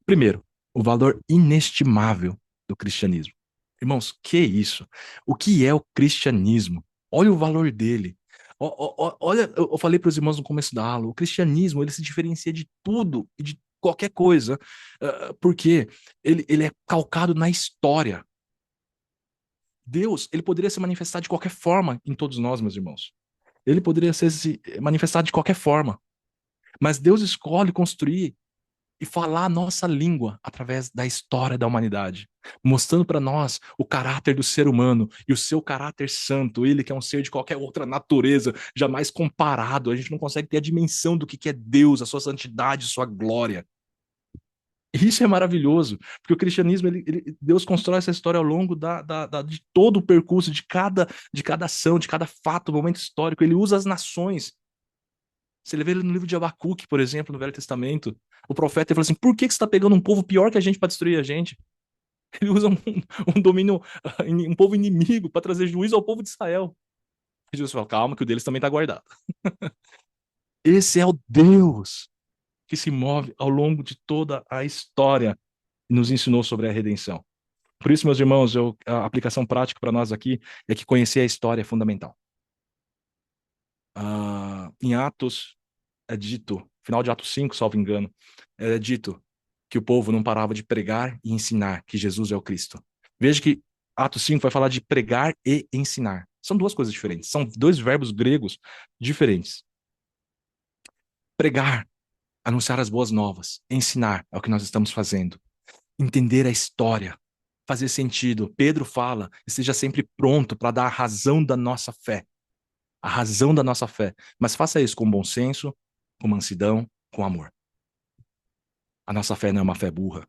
Primeiro, o valor inestimável do cristianismo. Irmãos, que isso? O que é o cristianismo? Olha o valor dele. Olha, eu falei para os irmãos no começo da aula, o cristianismo ele se diferencia de tudo e de qualquer coisa, porque ele é calcado na história. Deus, ele poderia se manifestar de qualquer forma em todos nós, meus irmãos. Ele poderia se manifestar de qualquer forma. Mas Deus escolhe construir e falar a nossa língua através da história da humanidade, mostrando para nós o caráter do ser humano e o seu caráter santo, ele que é um ser de qualquer outra natureza, jamais comparado, a gente não consegue ter a dimensão do que é Deus, a sua santidade, a sua glória. Isso é maravilhoso, porque o cristianismo, Deus constrói essa história ao longo de todo o percurso, de cada ação, de cada fato, momento histórico. Ele usa as nações. Você vê ele no livro de Abacuque, por exemplo, no Velho Testamento. O profeta ele fala assim: por que que você está pegando um povo pior que a gente para destruir a gente? Ele usa um domínio, um povo inimigo para trazer juízo ao povo de Israel. E Jesus fala: calma, que o deles também está guardado. Esse é o Deus que se move ao longo de toda a história e nos ensinou sobre a redenção. Por isso, meus irmãos, a aplicação prática para nós aqui é que conhecer a história é fundamental. Em Atos é dito, final de Atos 5, salvo engano, é dito que o povo não parava de pregar e ensinar que Jesus é o Cristo. Veja que Atos 5 vai falar de pregar e ensinar. São duas coisas diferentes, são dois verbos gregos diferentes. Pregar, anunciar as boas novas, ensinar é o que nós estamos fazendo. Entender a história, fazer sentido. Pedro fala, esteja sempre pronto para dar a razão da nossa fé. A razão da nossa fé. Mas faça isso com bom senso, com mansidão, com amor. A nossa fé não é uma fé burra.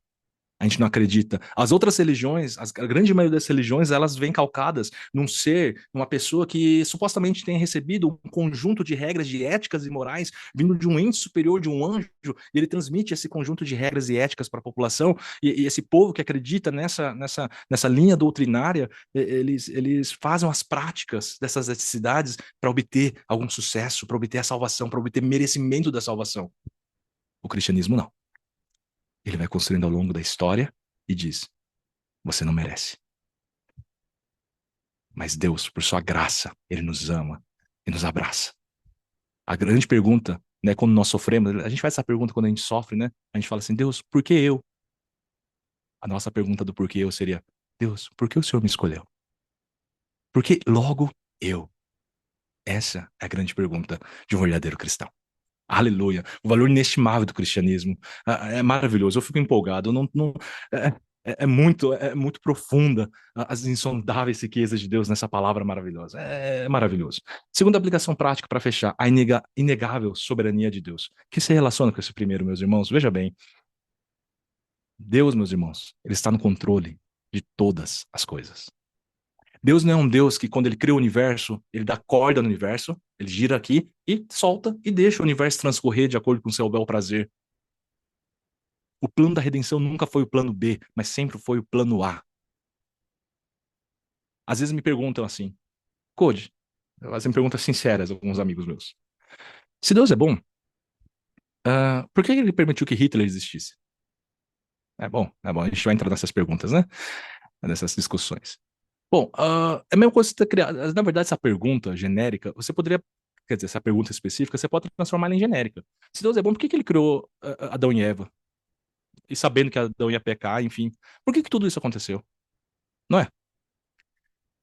A gente não acredita. As outras religiões, a grande maioria das religiões, elas vêm calcadas num ser, numa pessoa que supostamente tem recebido um conjunto de regras de éticas e morais vindo de um ente superior, de um anjo, e ele transmite esse conjunto de regras e éticas para a população, e esse povo que acredita nessa linha doutrinária, eles fazem as práticas dessas eticidades para obter algum sucesso, para obter a salvação, para obter merecimento da salvação. O cristianismo não. Ele vai construindo ao longo da história e diz: você não merece. Mas Deus, por sua graça, ele nos ama e nos abraça. A grande pergunta, né, quando nós sofremos, a gente faz essa pergunta quando a gente sofre, né? A gente fala assim: Deus, por que eu? A nossa pergunta do porquê eu seria: Deus, por que o Senhor me escolheu? Por que logo eu? Essa é a grande pergunta de um verdadeiro cristão. Aleluia. O valor inestimável do cristianismo. É maravilhoso. Eu fico empolgado. Eu é, é muito profunda as insondáveis riquezas de Deus nessa palavra maravilhosa. É maravilhoso. Segunda aplicação prática para fechar, a inegável soberania de Deus. Que se relaciona com esse primeiro, meus irmãos? Veja bem. Deus, meus irmãos, ele está no controle de todas as coisas. Deus não é um Deus que, quando ele cria o universo, ele dá corda no universo, ele gira aqui e solta e deixa o universo transcorrer de acordo com o seu bel prazer. O plano da redenção nunca foi o plano B, mas sempre foi o plano A. Às vezes me perguntam assim, Code, fazem perguntas sinceras, alguns amigos meus. Se Deus é bom, por que ele permitiu que Hitler existisse? É bom, a gente vai entrar nessas perguntas, né? Nessas discussões. Bom, é a mesma coisa que você ter criado. Na verdade, essa pergunta genérica, você poderia, quer dizer, essa pergunta específica, você pode transformá-la em genérica. Se Deus é bom, por que ele criou Adão e Eva? E sabendo que Adão ia pecar, enfim. Por que tudo isso aconteceu? Não é?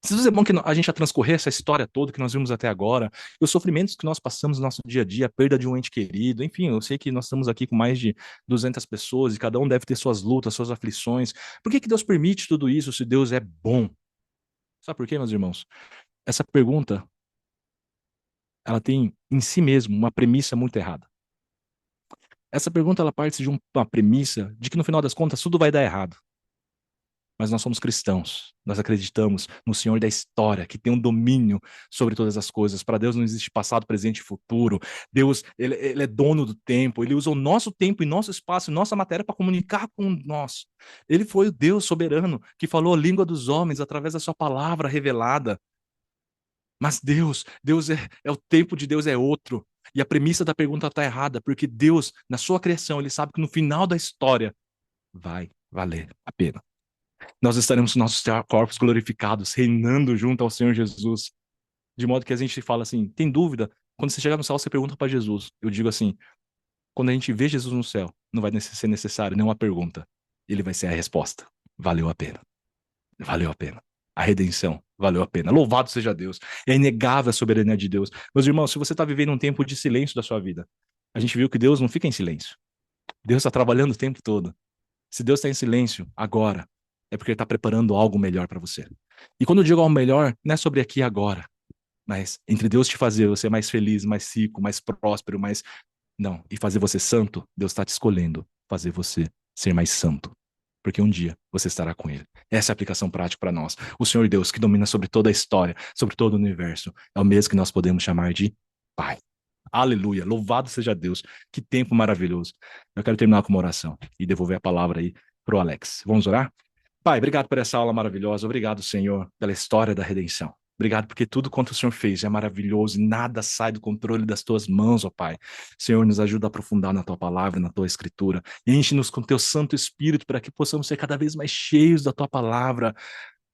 Se Deus é bom que a gente já transcorrer essa história toda que nós vimos até agora, e os sofrimentos que nós passamos no nosso dia a dia, a perda de um ente querido, enfim, eu sei que nós estamos aqui com mais de 200 pessoas e cada um deve ter suas lutas, suas aflições. Por que Deus permite tudo isso se Deus é bom? Sabe por quê, meus irmãos? Essa pergunta, ela tem em si mesmo uma premissa muito errada. Essa pergunta ela parte de uma premissa de que no final das contas tudo vai dar errado. Mas nós somos cristãos. Nós acreditamos no Senhor da história, que tem um domínio sobre todas as coisas. Para Deus não existe passado, presente e futuro. Deus, ele é dono do tempo. Ele usa o nosso tempo e nosso espaço e nossa matéria para comunicar com nós. Ele foi o Deus soberano que falou a língua dos homens através da sua palavra revelada. Mas Deus é o tempo de Deus é outro. E a premissa da pergunta está errada, porque Deus, na sua criação, ele sabe que no final da história vai valer a pena. Nós estaremos com nossos corpos glorificados, reinando junto ao Senhor Jesus. De modo que a gente fala assim: tem dúvida? Quando você chegar no céu, você pergunta para Jesus. Eu digo assim: quando a gente vê Jesus no céu, não vai ser necessário nenhuma pergunta. Ele vai ser a resposta. Valeu a pena. Valeu a pena. A redenção valeu a pena. Louvado seja Deus. É inegável a soberania de Deus. Meus irmãos, se você está vivendo um tempo de silêncio da sua vida, a gente viu que Deus não fica em silêncio. Deus está trabalhando o tempo todo. Se Deus está em silêncio agora, é porque Ele está preparando algo melhor para você. E quando eu digo algo melhor, não é sobre aqui e agora, mas entre Deus te fazer você mais feliz, mais rico, mais próspero, mais. Não, e fazer você santo, Deus está te escolhendo fazer você ser mais santo, porque um dia você estará com ele. Essa é a aplicação prática para nós. O Senhor Deus, que domina sobre toda a história, sobre todo o universo, é o mesmo que nós podemos chamar de Pai. Aleluia, louvado seja Deus, que tempo maravilhoso. Eu quero terminar com uma oração e devolver a palavra aí para o Alex. Vamos orar? Pai, obrigado por essa aula maravilhosa. Obrigado, Senhor, pela história da redenção. Obrigado porque tudo quanto o Senhor fez é maravilhoso e nada sai do controle das tuas mãos, ó Pai. Senhor, nos ajuda a aprofundar na tua palavra, na tua escritura. Enche-nos com teu Santo Espírito para que possamos ser cada vez mais cheios da tua palavra,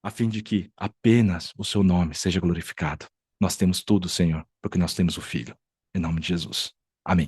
a fim de que apenas o seu nome seja glorificado. Nós temos tudo, Senhor, porque nós temos o Filho. Em nome de Jesus. Amém.